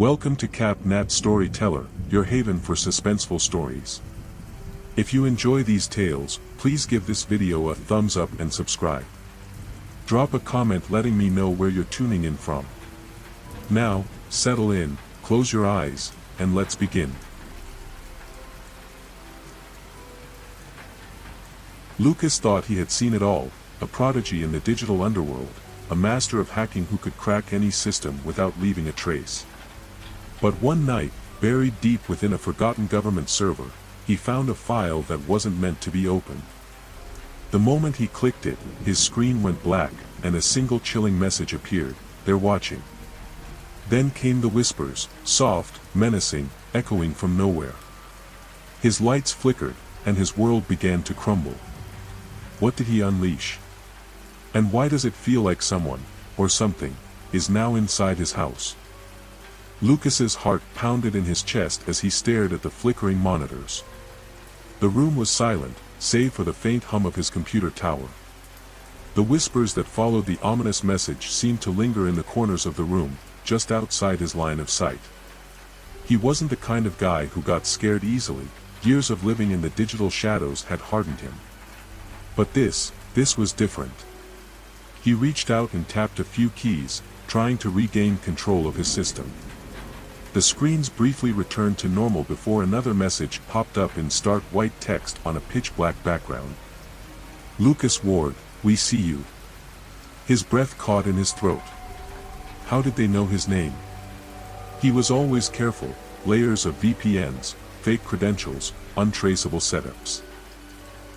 Welcome to CapNat Storyteller, your haven for suspenseful stories. If you enjoy these tales, please give this video a thumbs up and subscribe. Drop a comment letting me know where you're tuning in from. Now, settle in, close your eyes, and let's begin. Lucas thought he had seen it all, a prodigy in the digital underworld, a master of hacking who could crack any system without leaving a trace. But one night, buried deep within a forgotten government server, he found a file that wasn't meant to be opened. The moment he clicked it, his screen went black, and a single chilling message appeared: "They're watching." Then came the whispers, soft, menacing, echoing from nowhere. His lights flickered, and his world began to crumble. What did he unleash? And why does it feel like someone, or something, is now inside his house? Lucas's heart pounded in his chest as he stared at the flickering monitors. The room was silent, save for the faint hum of his computer tower. The whispers that followed the ominous message seemed to linger in the corners of the room, just outside his line of sight. He wasn't the kind of guy who got scared easily. Years of living in the digital shadows had hardened him. But this was different. He reached out and tapped a few keys, trying to regain control of his system. The screens briefly returned to normal before another message popped up in stark white text on a pitch-black background. "Lucas Ward, we see you." His breath caught in his throat. How did they know his name? He was always careful, layers of VPNs, fake credentials, untraceable setups.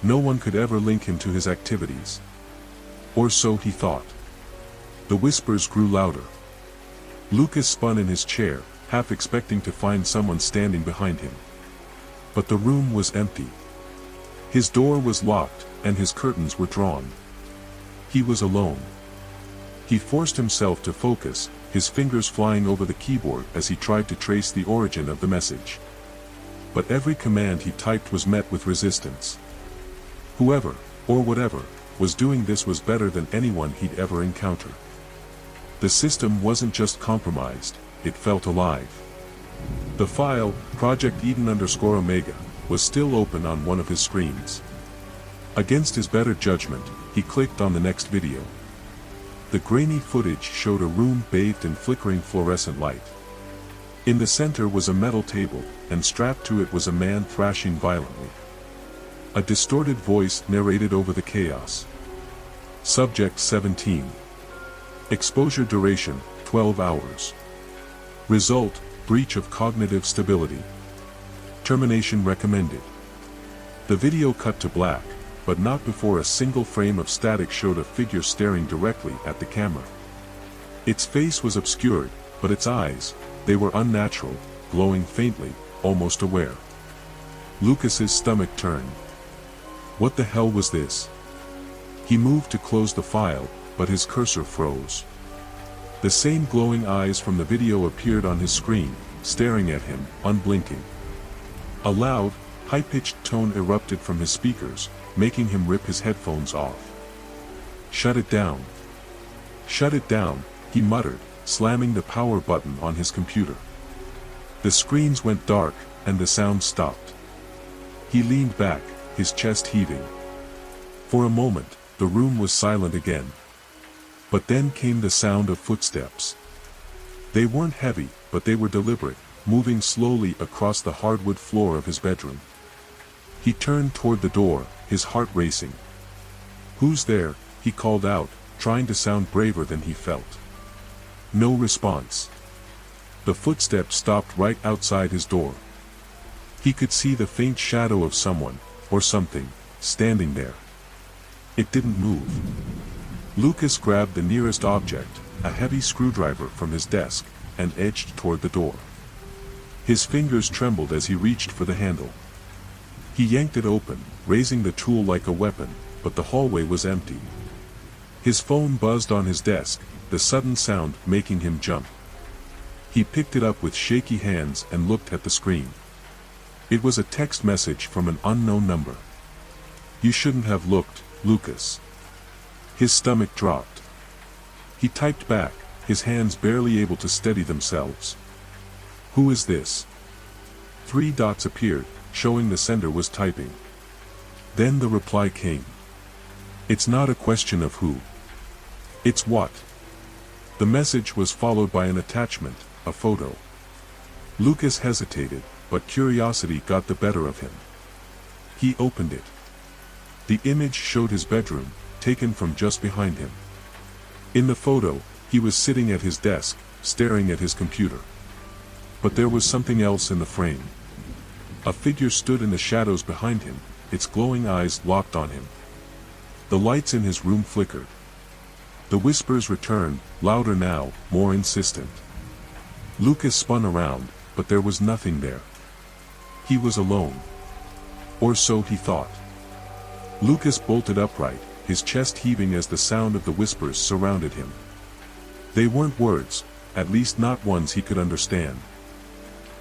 No one could ever link him to his activities. Or so he thought. The whispers grew louder. Lucas spun in his chair, half expecting to find someone standing behind him. But the room was empty. His door was locked, and his curtains were drawn. He was alone. He forced himself to focus, his fingers flying over the keyboard as he tried to trace the origin of the message. But every command he typed was met with resistance. Whoever, or whatever, was doing this was better than anyone he'd ever encountered. The system wasn't just compromised, it felt alive. The file, Project Eden_Omega, was still open on one of his screens. Against his better judgment, he clicked on the next video. The grainy footage showed a room bathed in flickering fluorescent light. In the center was a metal table, and strapped to it was a man thrashing violently. A distorted voice narrated over the chaos. Subject 17. Exposure duration, 12 hours. Result, breach of cognitive stability. Termination recommended. The video cut to black, but not before a single frame of static showed a figure staring directly at the camera. Its face was obscured, but its eyes, they were unnatural, glowing faintly, almost aware. Lucas's stomach turned. What the hell was this? He moved to close the file, but his cursor froze. The same glowing eyes from the video appeared on his screen, staring at him, unblinking. A loud, high-pitched tone erupted from his speakers, making him rip his headphones off. "Shut it down. Shut it down," he muttered, slamming the power button on his computer. The screens went dark, and the sound stopped. He leaned back, his chest heaving. For a moment, the room was silent again. But then came the sound of footsteps. They weren't heavy, but they were deliberate, moving slowly across the hardwood floor of his bedroom. He turned toward the door, his heart racing. "Who's there?" he called out, trying to sound braver than he felt. No response. The footsteps stopped right outside his door. He could see the faint shadow of someone, or something, standing there. It didn't move. Lucas grabbed the nearest object, a heavy screwdriver from his desk, and edged toward the door. His fingers trembled as he reached for the handle. He yanked it open, raising the tool like a weapon, but the hallway was empty. His phone buzzed on his desk, the sudden sound making him jump. He picked it up with shaky hands and looked at the screen. It was a text message from an unknown number. "You shouldn't have looked, Lucas." His stomach dropped. He typed back, his hands barely able to steady themselves. Who is this? 3 dots appeared, showing the sender was typing. Then the reply came. It's not a question of who. It's what. The message was followed by an attachment, a photo. Lucas hesitated, but curiosity got the better of him. He opened it. The image showed his bedroom, taken from just behind him. In the photo, he was sitting at his desk, staring at his computer. But there was something else in the frame. A figure stood in the shadows behind him, its glowing eyes locked on him. The lights in his room flickered. The whispers returned, louder now, more insistent. Lucas spun around, but there was nothing there. He was alone. Or so he thought. Lucas bolted upright, his chest heaving as the sound of the whispers surrounded him. They weren't words, at least not ones he could understand.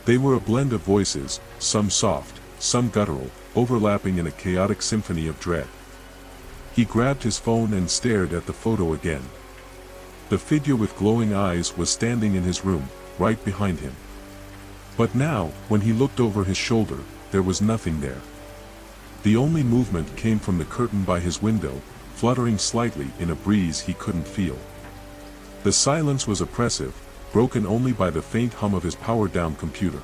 They were a blend of voices, some soft, some guttural, overlapping in a chaotic symphony of dread. He grabbed his phone and stared at the photo again. The figure with glowing eyes was standing in his room, right behind him. But now, when he looked over his shoulder, there was nothing there. The only movement came from the curtain by his window, fluttering slightly in a breeze he couldn't feel. The silence was oppressive, broken only by the faint hum of his powered-down computer.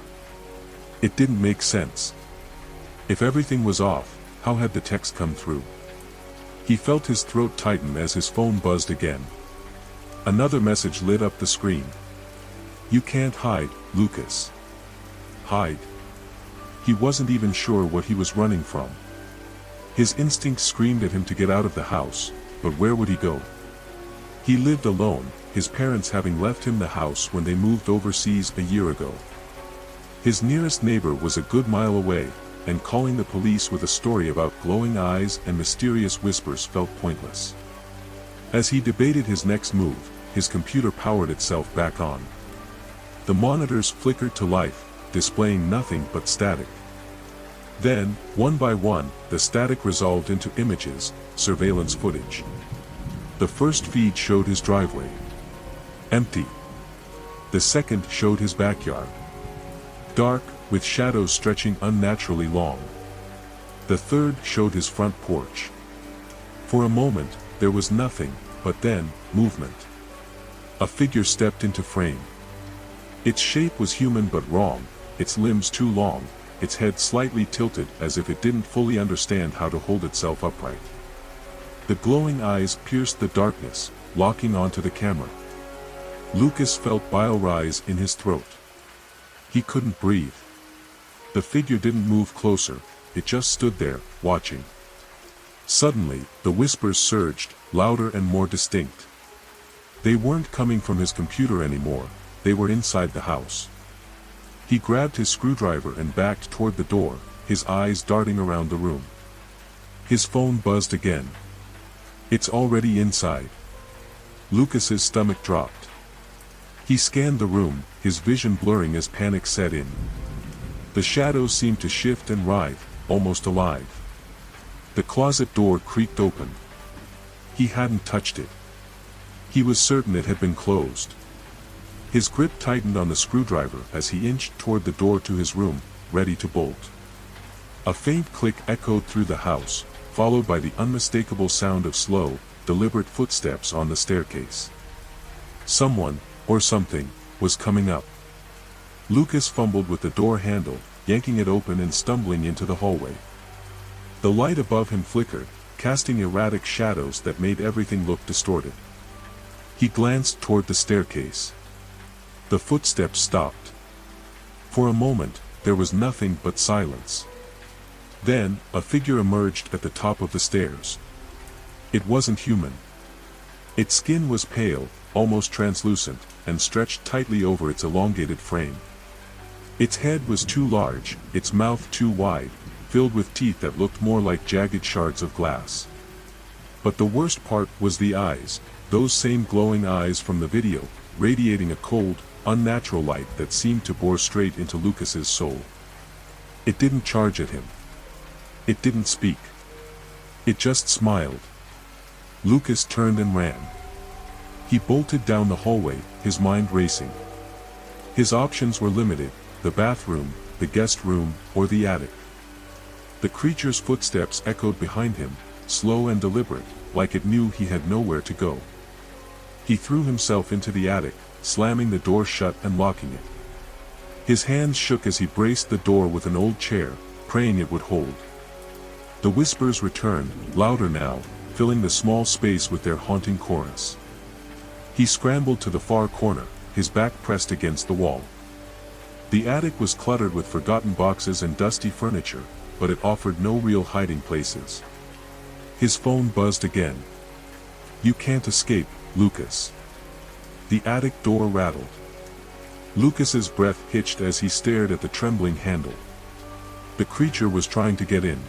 It didn't make sense. If everything was off, how had the text come through? He felt his throat tighten as his phone buzzed again. Another message lit up the screen. You can't hide, Lucas. Hide? He wasn't even sure what he was running from. His instinct screamed at him to get out of the house, but where would he go? He lived alone, his parents having left him the house when they moved overseas a year ago. His nearest neighbor was a good mile away, and calling the police with a story about glowing eyes and mysterious whispers felt pointless. As he debated his next move, his computer powered itself back on. The monitors flickered to life, displaying nothing but static. Then, one by one, the static resolved into images, surveillance footage. The first feed showed his driveway. Empty. The second showed his backyard. Dark, with shadows stretching unnaturally long. The third showed his front porch. For a moment, there was nothing, but then, movement. A figure stepped into frame. Its shape was human but wrong, its limbs too long, its head slightly tilted as if it didn't fully understand how to hold itself upright. The glowing eyes pierced the darkness, locking onto the camera. Lucas felt bile rise in his throat. He couldn't breathe. The figure didn't move closer, it just stood there, watching. Suddenly, the whispers surged, louder and more distinct. They weren't coming from his computer anymore, they were inside the house. He grabbed his screwdriver and backed toward the door, his eyes darting around the room. His phone buzzed again. It's already inside. Lucas's stomach dropped. He scanned the room, his vision blurring as panic set in. The shadows seemed to shift and writhe, almost alive. The closet door creaked open. He hadn't touched it. He was certain it had been closed. His grip tightened on the screwdriver as he inched toward the door to his room, ready to bolt. A faint click echoed through the house, followed by the unmistakable sound of slow, deliberate footsteps on the staircase. Someone, or something, was coming up. Lucas fumbled with the door handle, yanking it open and stumbling into the hallway. The light above him flickered, casting erratic shadows that made everything look distorted. He glanced toward the staircase. The footsteps stopped. For a moment, there was nothing but silence. Then, a figure emerged at the top of the stairs. It wasn't human. Its skin was pale, almost translucent, and stretched tightly over its elongated frame. Its head was too large, its mouth too wide, filled with teeth that looked more like jagged shards of glass. But the worst part was the eyes, those same glowing eyes from the video, radiating a cold, unnatural light that seemed to bore straight into Lucas's soul. It didn't charge at him. It didn't speak. It just smiled. Lucas turned and ran. He bolted down the hallway, his mind racing. His options were limited, the bathroom, the guest room, or the attic. The creature's footsteps echoed behind him, slow and deliberate, like it knew he had nowhere to go. He threw himself into the attic, slamming the door shut and locking it. His hands shook as he braced the door with an old chair, praying it would hold. The whispers returned, louder now, filling the small space with their haunting chorus. He scrambled to the far corner, his back pressed against the wall. The attic was cluttered with forgotten boxes and dusty furniture, but it offered no real hiding places. His phone buzzed again. "You can't escape, Lucas." The attic door rattled. Lucas's breath hitched as he stared at the trembling handle. The creature was trying to get in.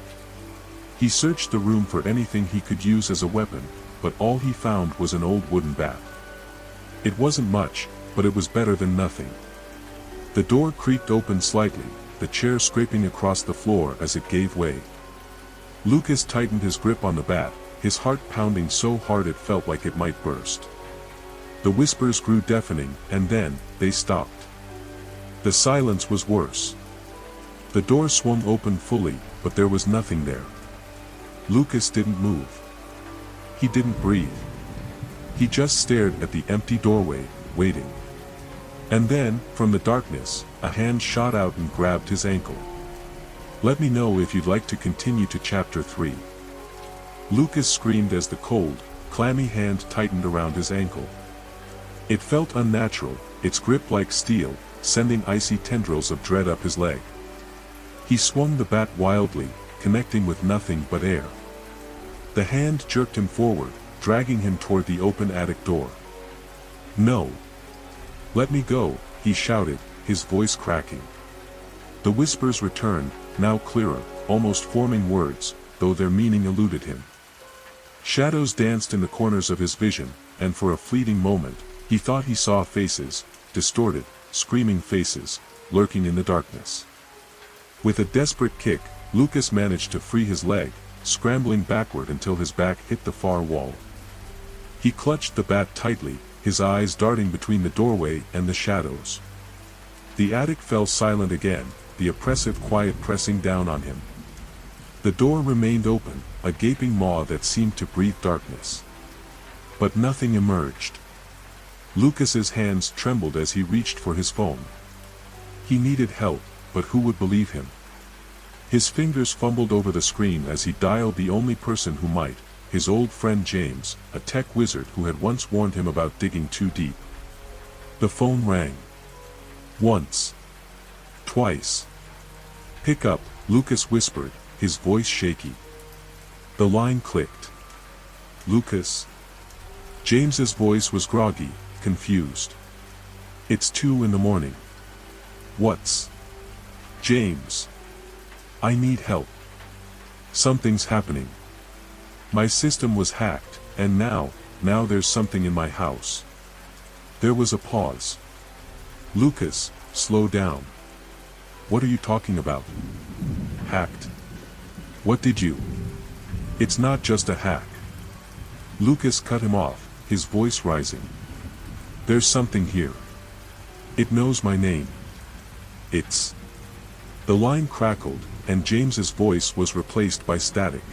He searched the room for anything he could use as a weapon, but all he found was an old wooden bat. It wasn't much, but it was better than nothing. The door creaked open slightly, the chair scraping across the floor as it gave way. Lucas tightened his grip on the bat, his heart pounding so hard it felt like it might burst. The whispers grew deafening, and then, they stopped. The silence was worse. The door swung open fully, but there was nothing there. Lucas didn't move. He didn't breathe. He just stared at the empty doorway, waiting. And then, from the darkness, a hand shot out and grabbed his ankle. "Let me know if you'd like to continue to Chapter 3. Lucas screamed as the cold, clammy hand tightened around his ankle. It felt unnatural, its grip like steel, sending icy tendrils of dread up his leg. He swung the bat wildly, connecting with nothing but air. The hand jerked him forward, dragging him toward the open attic door. "No! Let me go," he shouted, his voice cracking. The whispers returned, now clearer, almost forming words, though their meaning eluded him. Shadows danced in the corners of his vision, and for a fleeting moment, he thought he saw faces, distorted, screaming faces, lurking in the darkness. With a desperate kick, Lucas managed to free his leg, scrambling backward until his back hit the far wall. He clutched the bat tightly, his eyes darting between the doorway and the shadows. The attic fell silent again, the oppressive quiet pressing down on him. The door remained open, a gaping maw that seemed to breathe darkness. But nothing emerged. Lucas's hands trembled as he reached for his phone. He needed help, but who would believe him? His fingers fumbled over the screen as he dialed the only person who might, his old friend James, a tech wizard who had once warned him about digging too deep. The phone rang. Once. Twice. "Pick up," Lucas whispered, his voice shaky. The line clicked. "Lucas?" James's voice was groggy, confused. "It's 2 in the morning. What's?" "James. I need help. Something's happening. My system was hacked, and now there's something in my house." There was a pause. "Lucas, slow down. What are you talking about?" "Hacked? What did you?" "It's not just a hack." Lucas cut him off, his voice rising. "There's something here. It knows my name. It's..." The line crackled, and James's voice was replaced by static.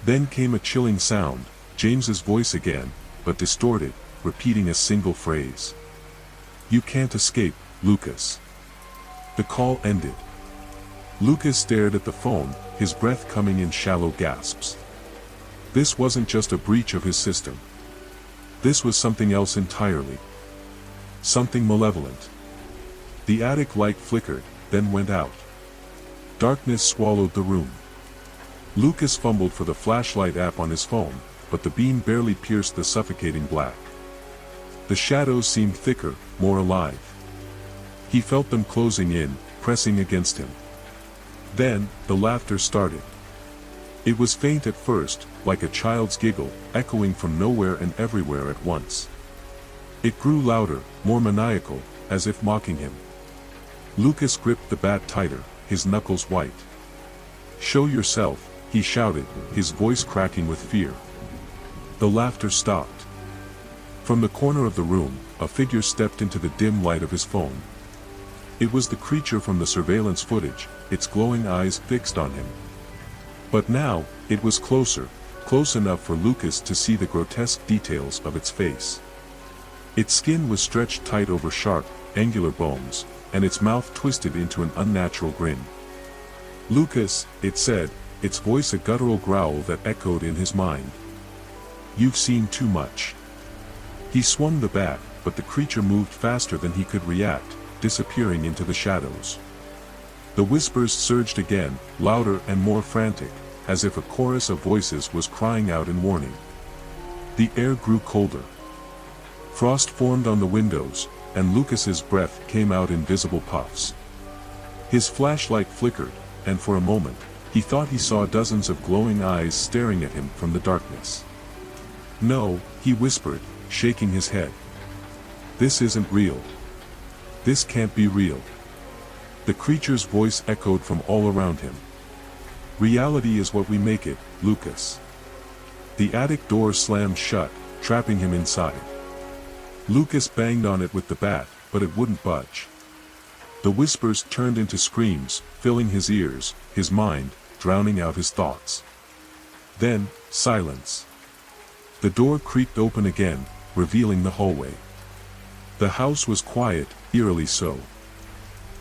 Then came a chilling sound, James's voice again, but distorted, repeating a single phrase. "You can't escape, Lucas." The call ended. Lucas stared at the phone, his breath coming in shallow gasps. This wasn't just a breach of his system. This was something else entirely. Something malevolent. The attic light flickered, then went out. Darkness swallowed the room. Lucas fumbled for the flashlight app on his phone, but the beam barely pierced the suffocating black. The shadows seemed thicker, more alive. He felt them closing in, pressing against him. Then, the laughter started. It was faint at first, like a child's giggle, echoing from nowhere and everywhere at once. It grew louder, more maniacal, as if mocking him. Lucas gripped the bat tighter, his knuckles white. "Show yourself," he shouted, his voice cracking with fear. The laughter stopped. From the corner of the room, a figure stepped into the dim light of his phone. It was the creature from the surveillance footage, its glowing eyes fixed on him. But now, it was closer, close enough for Lucas to see the grotesque details of its face. Its skin was stretched tight over sharp, angular bones, and its mouth twisted into an unnatural grin. "Lucas," it said, its voice a guttural growl that echoed in his mind. "You've seen too much." He swung the bat, but the creature moved faster than he could react, disappearing into the shadows. The whispers surged again, louder and more frantic, as if a chorus of voices was crying out in warning. The air grew colder. Frost formed on the windows, and Lucas's breath came out in visible puffs. His flashlight flickered, and for a moment, he thought he saw dozens of glowing eyes staring at him from the darkness. "No," he whispered, shaking his head. "This isn't real. This can't be real." The creature's voice echoed from all around him. "Reality is what we make it, Lucas." The attic door slammed shut, trapping him inside. Lucas banged on it with the bat, but it wouldn't budge. The whispers turned into screams, filling his ears, his mind, drowning out his thoughts. Then, silence. The door creaked open again, revealing the hallway. The house was quiet, eerily so.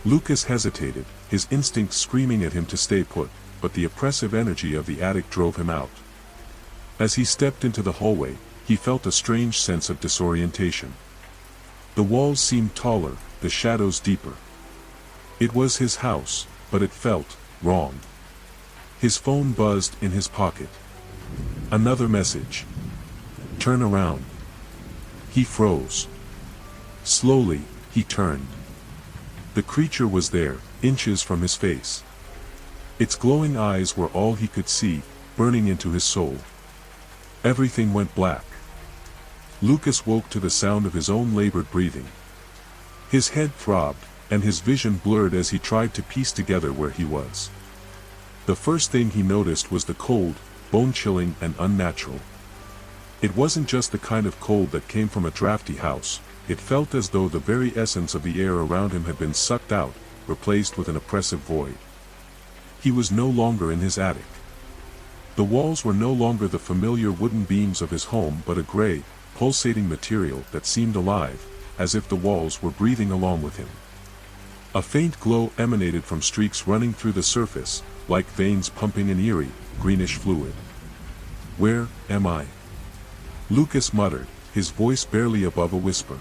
Lucas hesitated, his instincts screaming at him to stay put, but the oppressive energy of the attic drove him out. As he stepped into the hallway, he felt a strange sense of disorientation. The walls seemed taller, the shadows deeper. It was his house, but it felt wrong. His phone buzzed in his pocket. Another message. "Turn around." He froze. Slowly, he turned. The creature was there, inches from his face. Its glowing eyes were all he could see, burning into his soul. Everything went black. Lucas woke to the sound of his own labored breathing. His head throbbed, and his vision blurred as he tried to piece together where he was. The first thing he noticed was the cold, bone-chilling and unnatural. It wasn't just the kind of cold that came from a drafty house, it felt as though the very essence of the air around him had been sucked out, replaced with an oppressive void. He was no longer in his attic. The walls were no longer the familiar wooden beams of his home but a gray, pulsating material that seemed alive, as if the walls were breathing along with him. A faint glow emanated from streaks running through the surface, like veins pumping an eerie, greenish fluid. "Where am I?" Lucas muttered, his voice barely above a whisper.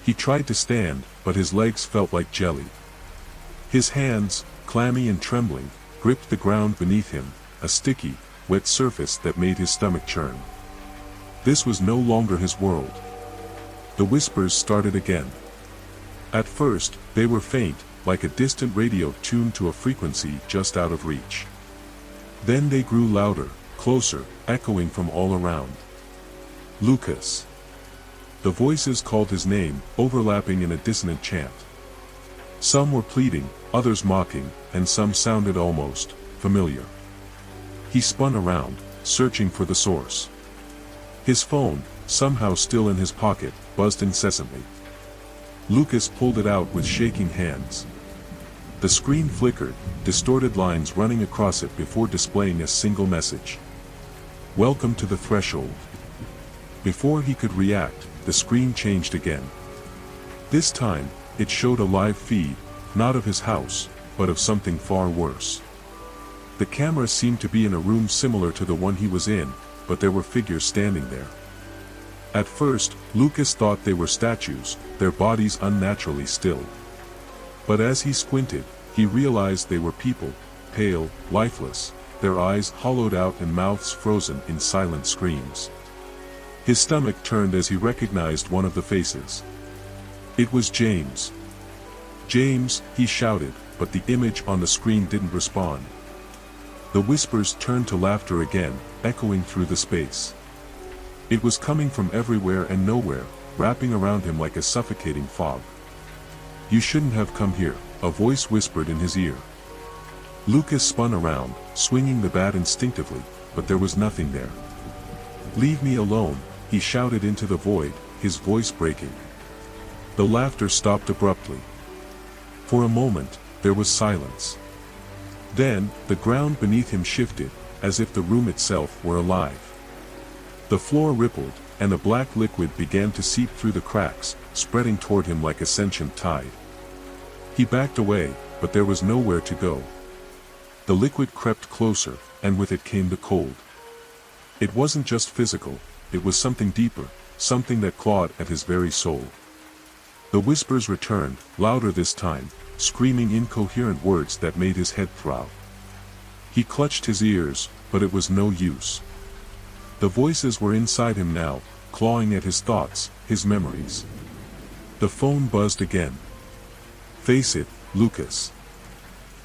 He tried to stand, but his legs felt like jelly. His hands, clammy and trembling, gripped the ground beneath him, a sticky, wet surface that made his stomach churn. This was no longer his world. The whispers started again. At first, they were faint, like a distant radio tuned to a frequency just out of reach. Then they grew louder, closer, echoing from all around. "Lucas." The voices called his name, overlapping in a dissonant chant. Some were pleading, others mocking, and some sounded almost familiar. He spun around, searching for the source. His phone, somehow still in his pocket, buzzed incessantly. Lucas pulled it out with shaking hands. The screen flickered, distorted lines running across it before displaying a single message. "Welcome to the threshold." Before he could react, the screen changed again. This time, it showed a live feed, not of his house, but of something far worse. The camera seemed to be in a room similar to the one he was in, but there were figures standing there. At first, Lucas thought they were statues, their bodies unnaturally still. But as he squinted, he realized they were people, pale, lifeless, their eyes hollowed out and mouths frozen in silent screams. His stomach turned as he recognized one of the faces. It was James. "James," he shouted, but the image on the screen didn't respond. The whispers turned to laughter again, echoing through the space. It was coming from everywhere and nowhere, wrapping around him like a suffocating fog. "You shouldn't have come here," a voice whispered in his ear. Lucas spun around, swinging the bat instinctively, but there was nothing there. "Leave me alone," he shouted into the void, his voice breaking. The laughter stopped abruptly. For a moment, there was silence. Then, the ground beneath him shifted, as if the room itself were alive. The floor rippled, and a black liquid began to seep through the cracks, spreading toward him like a sentient tide. He backed away, but there was nowhere to go. The liquid crept closer, and with it came the cold. It wasn't just physical, it was something deeper, something that clawed at his very soul. The whispers returned, louder this time, screaming incoherent words that made his head throb. He clutched his ears, but it was no use. The voices were inside him now, clawing at his thoughts, his memories. The phone buzzed again. "Face it, Lucas."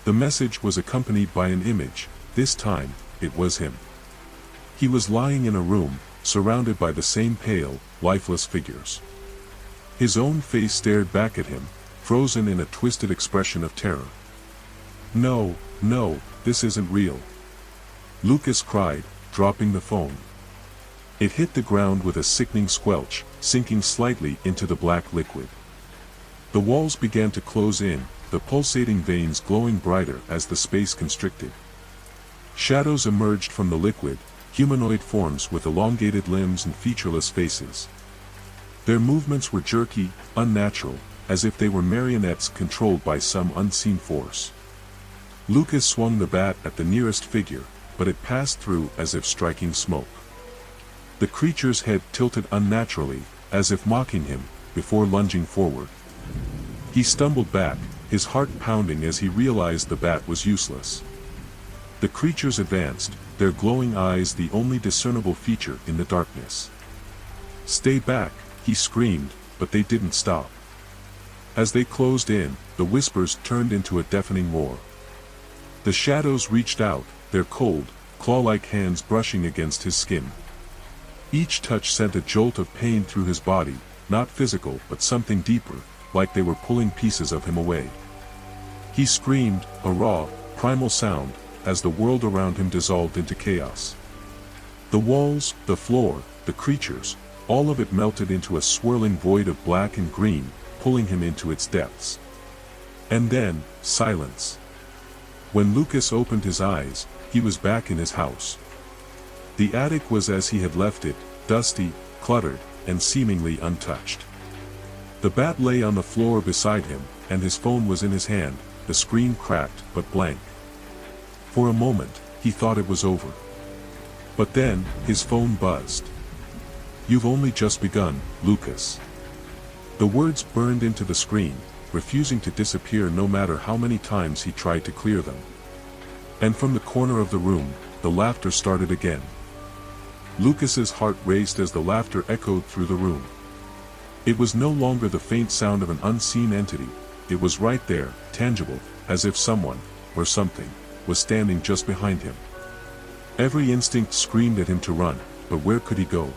The message was accompanied by an image. This time, it was him. He was lying in a room, surrounded by the same pale, lifeless figures. His own face stared back at him, frozen in a twisted expression of terror. "No, no, this isn't real," Lucas cried, dropping the phone. It hit the ground with a sickening squelch, sinking slightly into the black liquid. The walls began to close in, the pulsating veins glowing brighter as the space constricted. Shadows emerged from the liquid, humanoid forms with elongated limbs and featureless faces. Their movements were jerky, unnatural, as if they were marionettes controlled by some unseen force. Lucas swung the bat at the nearest figure, but it passed through as if striking smoke. The creature's head tilted unnaturally, as if mocking him, before lunging forward. He stumbled back, his heart pounding as he realized the bat was useless. The creatures advanced, their glowing eyes the only discernible feature in the darkness. "Stay back," he screamed, but they didn't stop. As they closed in, the whispers turned into a deafening roar. The shadows reached out, their cold, claw-like hands brushing against his skin. Each touch sent a jolt of pain through his body, not physical but something deeper, like they were pulling pieces of him away. He screamed, a raw, primal sound, as the world around him dissolved into chaos. The walls, the floor, the creatures, all of it melted into a swirling void of black and green, pulling him into its depths. And then, silence. When Lucas opened his eyes, he was back in his house. The attic was as he had left it, dusty, cluttered, and seemingly untouched. The bat lay on the floor beside him, and his phone was in his hand, the screen cracked but blank. For a moment, he thought it was over. But then, his phone buzzed. "You've only just begun, Lucas." The words burned into the screen, refusing to disappear no matter how many times he tried to clear them. And from the corner of the room, the laughter started again. Lucas's heart raced as the laughter echoed through the room. It was no longer the faint sound of an unseen entity, it was right there, tangible, as if someone, or something, was standing just behind him. Every instinct screamed at him to run, but where could he go?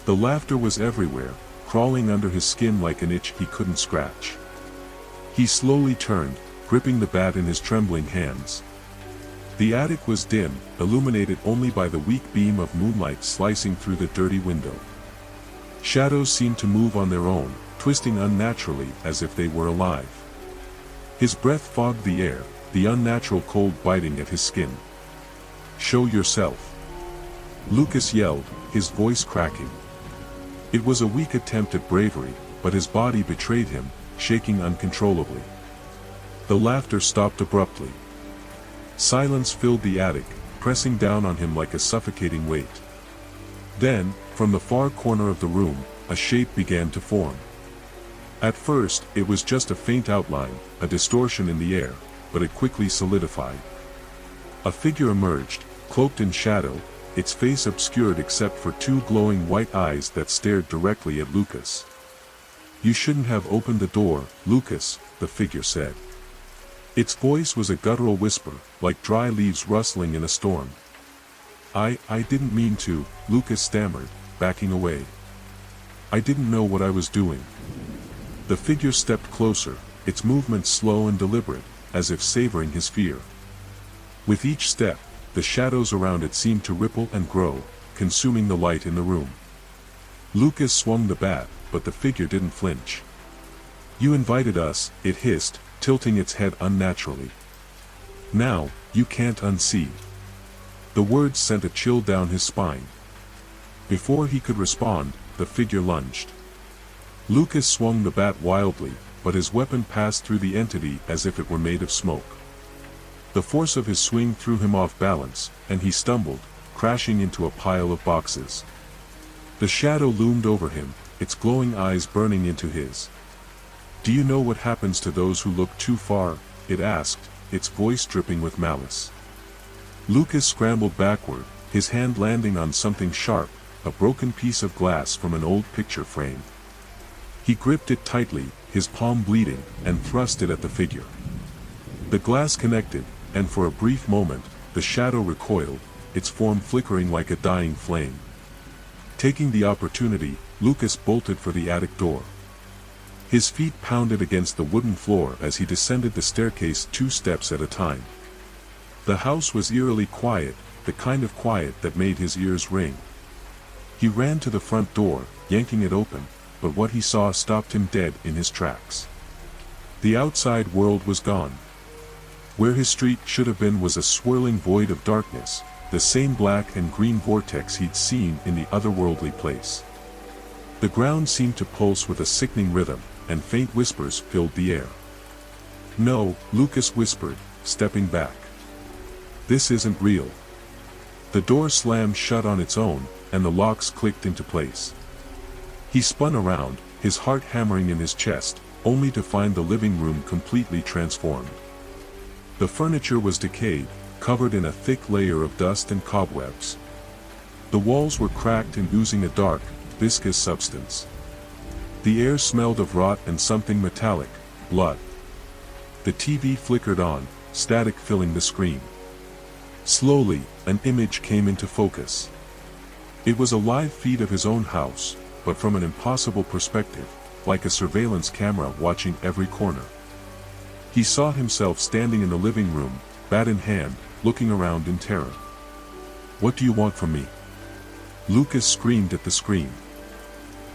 The laughter was everywhere, crawling under his skin like an itch he couldn't scratch. He slowly turned, gripping the bat in his trembling hands. The attic was dim, illuminated only by the weak beam of moonlight slicing through the dirty window. Shadows seemed to move on their own, twisting unnaturally as if they were alive. His breath fogged the air, the unnatural cold biting at his skin. "Show yourself," Lucas yelled, his voice cracking. It was a weak attempt at bravery, but his body betrayed him, shaking uncontrollably. The laughter stopped abruptly. Silence filled the attic, pressing down on him like a suffocating weight. Then, from the far corner of the room, a shape began to form. At first, it was just a faint outline, a distortion in the air, but it quickly solidified. A figure emerged, cloaked in shadow, its face obscured except for two glowing white eyes that stared directly at Lucas. "You shouldn't have opened the door, Lucas," the figure said. Its voice was a guttural whisper, like dry leaves rustling in a storm. I didn't mean to," Lucas stammered, backing away. "I didn't know what I was doing." The figure stepped closer, its movements slow and deliberate, as if savoring his fear. With each step, the shadows around it seemed to ripple and grow, consuming the light in the room. Lucas swung the bat, but the figure didn't flinch. "You invited us," it hissed, tilting its head unnaturally. "Now, you can't unsee." The words sent a chill down his spine. Before he could respond, the figure lunged. Lucas swung the bat wildly, but his weapon passed through the entity as if it were made of smoke. The force of his swing threw him off balance, and he stumbled, crashing into a pile of boxes. The shadow loomed over him, its glowing eyes burning into his. "Do you know what happens to those who look too far?" it asked, its voice dripping with malice. Lucas scrambled backward, his hand landing on something sharp, a broken piece of glass from an old picture frame. He gripped it tightly, his palm bleeding, and thrust it at the figure. The glass connected, and for a brief moment, the shadow recoiled, its form flickering like a dying flame. Taking the opportunity, Lucas bolted for the attic door. His feet pounded against the wooden floor as he descended the staircase 2 steps at a time. The house was eerily quiet, the kind of quiet that made his ears ring. He ran to the front door, yanking it open, but what he saw stopped him dead in his tracks. The outside world was gone. Where his street should have been was a swirling void of darkness, the same black and green vortex he'd seen in the otherworldly place. The ground seemed to pulse with a sickening rhythm, and faint whispers filled the air. "No," Lucas whispered, stepping back. "This isn't real." The door slammed shut on its own, and the locks clicked into place. He spun around, his heart hammering in his chest, only to find the living room completely transformed. The furniture was decayed, covered in a thick layer of dust and cobwebs. The walls were cracked and oozing a dark, viscous substance. The air smelled of rot and something metallic, blood. The TV flickered on, static filling the screen. Slowly, an image came into focus. It was a live feed of his own house, but from an impossible perspective, like a surveillance camera watching every corner. He saw himself standing in the living room, bat in hand, looking around in terror. "What do you want from me?" Lucas screamed at the screen.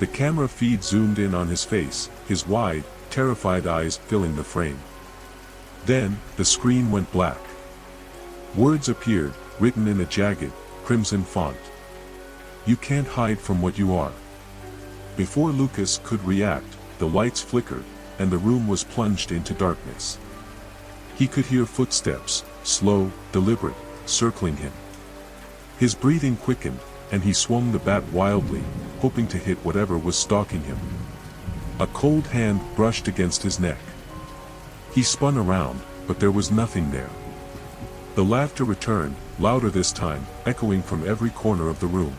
The camera feed zoomed in on his face, his wide, terrified eyes filling the frame. Then, the screen went black. Words appeared, written in a jagged, crimson font. "You can't hide from what you are." Before Lucas could react, the lights flickered, and the room was plunged into darkness. He could hear footsteps, slow, deliberate, circling him. His breathing quickened, and he swung the bat wildly, hoping to hit whatever was stalking him. A cold hand brushed against his neck. He spun around, but there was nothing there. The laughter returned, louder this time, echoing from every corner of the room.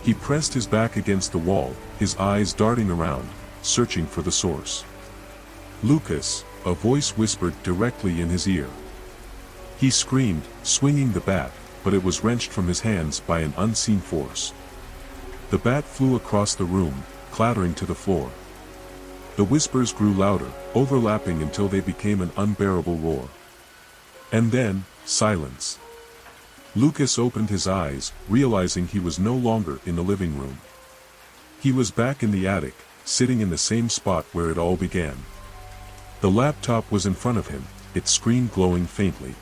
He pressed his back against the wall, his eyes darting around, searching for the source. "Lucas," a voice whispered directly in his ear. He screamed, swinging the bat, but it was wrenched from his hands by an unseen force. The bat flew across the room, clattering to the floor. The whispers grew louder, overlapping until they became an unbearable roar. And then, silence. Lucas opened his eyes, realizing he was no longer in the living room. He was back in the attic, sitting in the same spot where it all began. The laptop was in front of him, its screen glowing faintly.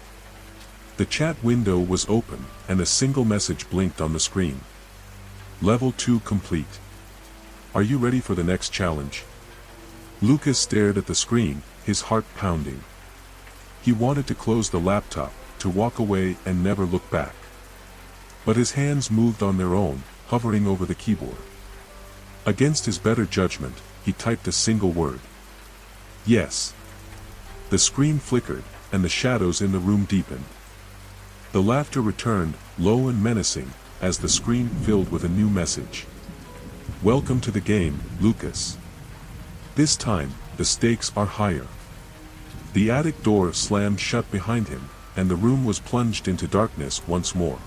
The chat window was open, and a single message blinked on the screen. "Level 2 complete. Are you ready for the next challenge?" Lucas stared at the screen, his heart pounding. He wanted to close the laptop, to walk away and never look back. But his hands moved on their own, hovering over the keyboard. Against his better judgment, he typed a single word. "Yes." The screen flickered, and the shadows in the room deepened. The laughter returned, low and menacing, as the screen filled with a new message. "Welcome to the game, Lucas. This time, the stakes are higher." The attic door slammed shut behind him, and the room was plunged into darkness once more.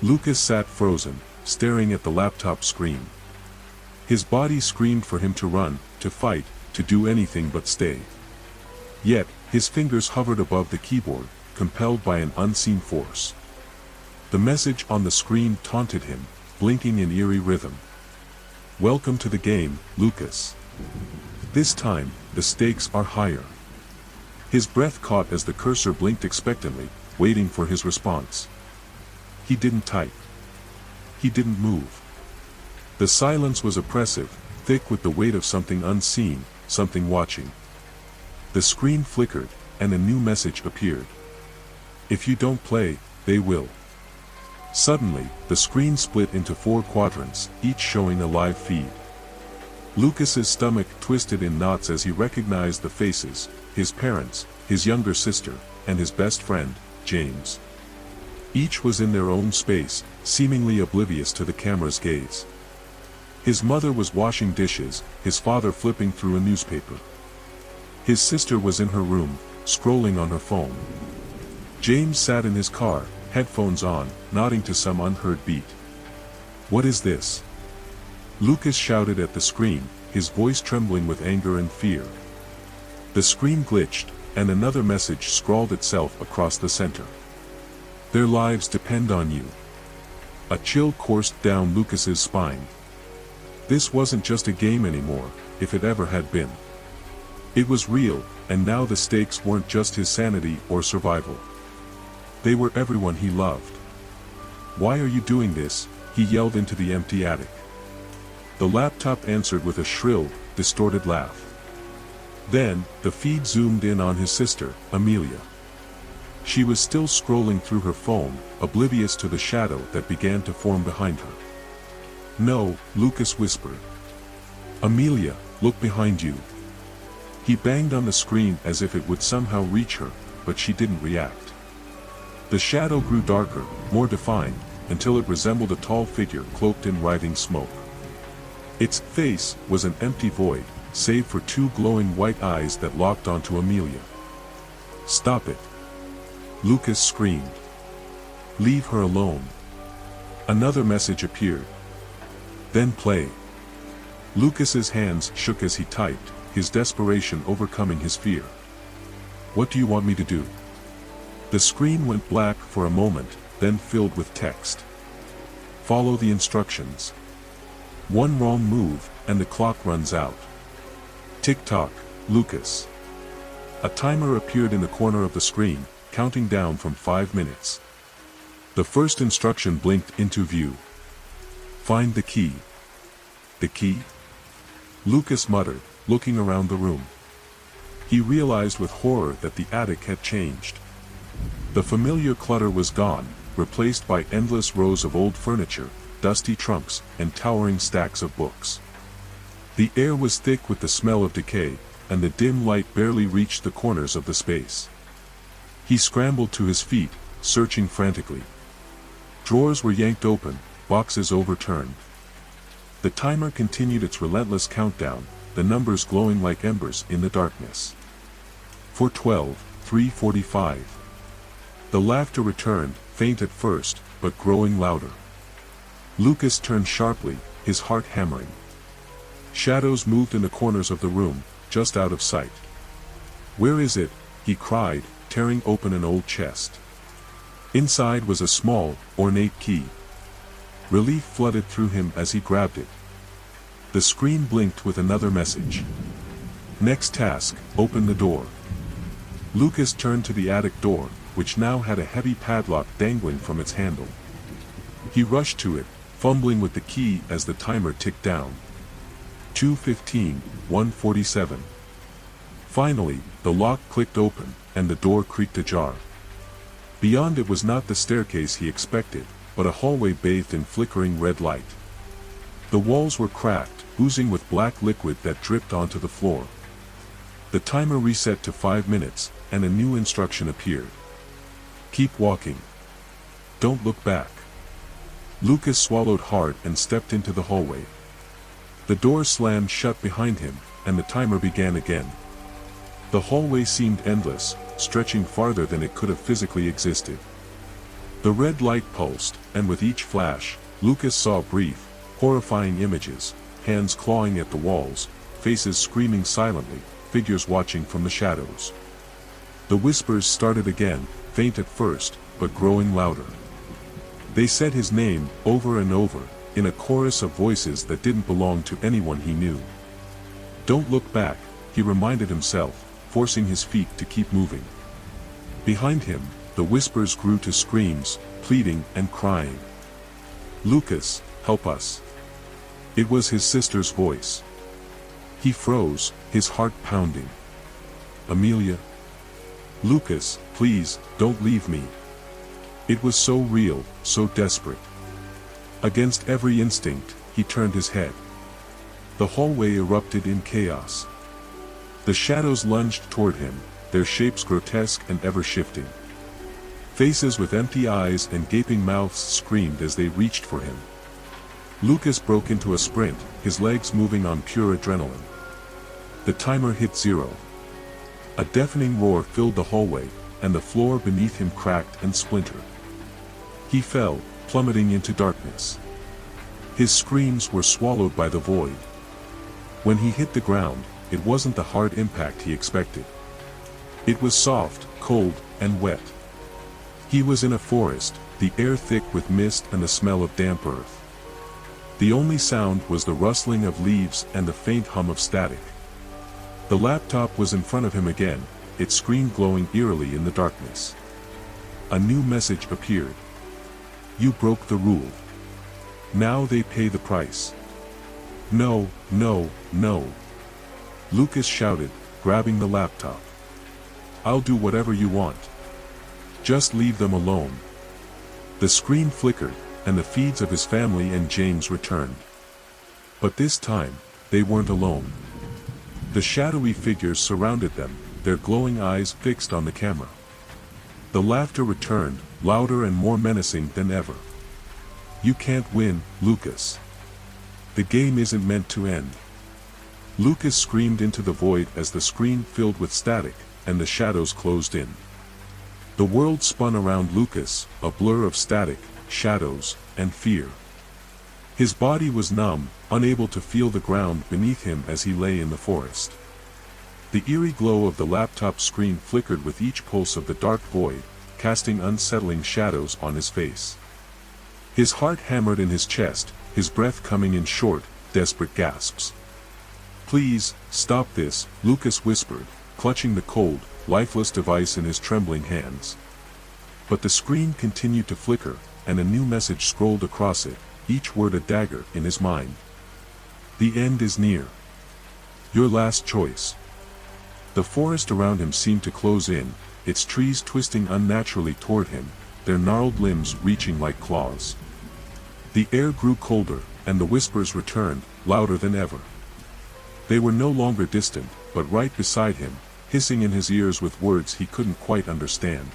Lucas sat frozen, staring at the laptop screen. His body screamed for him to run, to fight, to do anything but stay. Yet, his fingers hovered above the keyboard, compelled by an unseen force. The message on the screen taunted him, blinking in eerie rhythm. Welcome to the game, Lucas. This time, the stakes are higher. His breath caught as the cursor blinked expectantly, waiting for his response. He didn't type. He didn't move. The silence was oppressive, thick with the weight of something unseen, something watching. The screen flickered, and a new message appeared. If you don't play, they will. Suddenly, the screen split into 4 quadrants, each showing a live feed. Lucas's stomach twisted in knots as he recognized the faces, his parents, his younger sister, and his best friend, James. Each was in their own space, seemingly oblivious to the camera's gaze. His mother was washing dishes, his father flipping through a newspaper. His sister was in her room, scrolling on her phone. James sat in his car, headphones on, nodding to some unheard beat. What is this? Lucas shouted at the screen, his voice trembling with anger and fear. The screen glitched, and another message scrawled itself across the center. Their lives depend on you. A chill coursed down Lucas's spine. This wasn't just a game anymore, if it ever had been. It was real, and now the stakes weren't just his sanity or survival. They were everyone he loved. Why are you doing this? He yelled into the empty attic. The laptop answered with a shrill, distorted laugh. Then, the feed zoomed in on his sister, Amelia. She was still scrolling through her phone, oblivious to the shadow that began to form behind her. No, Lucas whispered. Amelia, look behind you. He banged on the screen as if it would somehow reach her, but she didn't react. The shadow grew darker, more defined, until it resembled a tall figure cloaked in writhing smoke. Its face was an empty void, save for 2 glowing white eyes that locked onto Amelia. Stop it! Lucas screamed. Leave her alone. Another message appeared. Then play. Lucas's hands shook as he typed, his desperation overcoming his fear. What do you want me to do? The screen went black for a moment, then filled with text. Follow the instructions. One wrong move, and the clock runs out. Tick-tock, Lucas. A timer appeared in the corner of the screen, counting down from 5 minutes. The first instruction blinked into view. Find the key. The key? Lucas muttered, looking around the room. He realized with horror that the attic had changed. The familiar clutter was gone, replaced by endless rows of old furniture, dusty trunks, and towering stacks of books. The air was thick with the smell of decay, and the dim light barely reached the corners of the space. He scrambled to his feet, searching frantically. Drawers were yanked open, boxes overturned. The timer continued its relentless countdown, the numbers glowing like embers in the darkness. 4:12, 3:45. The laughter returned, faint at first, but growing louder. Lucas turned sharply, his heart hammering. Shadows moved in the corners of the room, just out of sight. Where is it? He cried, tearing open an old chest. Inside was a small, ornate key. Relief flooded through him as he grabbed it. The screen blinked with another message. Next task, open the door. Lucas turned to the attic door, which now had a heavy padlock dangling from its handle. He rushed to it, fumbling with the key as the timer ticked down. 2:15, 1:47. Finally, the lock clicked open, and the door creaked ajar. Beyond it was not the staircase he expected, but a hallway bathed in flickering red light. The walls were cracked, oozing with black liquid that dripped onto the floor. The timer reset to 5 minutes, and a new instruction appeared. Keep walking. Don't look back. Lucas swallowed hard and stepped into the hallway. The door slammed shut behind him, and the timer began again. The hallway seemed endless, stretching farther than it could have physically existed. The red light pulsed, and with each flash, Lucas saw brief, horrifying images, hands clawing at the walls, faces screaming silently, figures watching from the shadows. The whispers started again, faint at first, but growing louder. They said his name, over and over, in a chorus of voices that didn't belong to anyone he knew. "Don't look back," he reminded himself, forcing his feet to keep moving. Behind him, the whispers grew to screams, pleading and crying. "Lucas, help us." It was his sister's voice. He froze, his heart pounding. "Amelia? Lucas, please, don't leave me." It was so real, so desperate. Against every instinct, he turned his head. The hallway erupted in chaos. The shadows lunged toward him, their shapes grotesque and ever-shifting. Faces with empty eyes and gaping mouths screamed as they reached for him. Lucas broke into a sprint, his legs moving on pure adrenaline. The timer hit 0. A deafening roar filled the hallway, and the floor beneath him cracked and splintered. He fell, plummeting into darkness. His screams were swallowed by the void. When he hit the ground, it wasn't the hard impact he expected. It was soft, cold, and wet. He was in a forest, the air thick with mist and the smell of damp earth. The only sound was the rustling of leaves and the faint hum of static. The laptop was in front of him again, its screen glowing eerily in the darkness. A new message appeared. "You broke the rule. Now they pay the price." "No, no, no," Lucas shouted, grabbing the laptop. "I'll do whatever you want. Just leave them alone." The screen flickered, and the feeds of his family and James returned. But this time, they weren't alone. The shadowy figures surrounded them, their glowing eyes fixed on the camera. The laughter returned, louder and more menacing than ever. "You can't win, Lucas. The game isn't meant to end." Lucas screamed into the void as the screen filled with static, and the shadows closed in. The world spun around Lucas, a blur of static, shadows, and fear. His body was numb, unable to feel the ground beneath him as he lay in the forest. The eerie glow of the laptop screen flickered with each pulse of the dark void, casting unsettling shadows on his face. His heart hammered in his chest, his breath coming in short, desperate gasps. "Please, stop this," Lucas whispered, clutching the cold, lifeless device in his trembling hands. But the screen continued to flicker, and a new message scrolled across it, each word a dagger in his mind. "The end is near. Your last choice." The forest around him seemed to close in, its trees twisting unnaturally toward him, their gnarled limbs reaching like claws. The air grew colder, and the whispers returned, louder than ever. They were no longer distant, but right beside him, hissing in his ears with words he couldn't quite understand.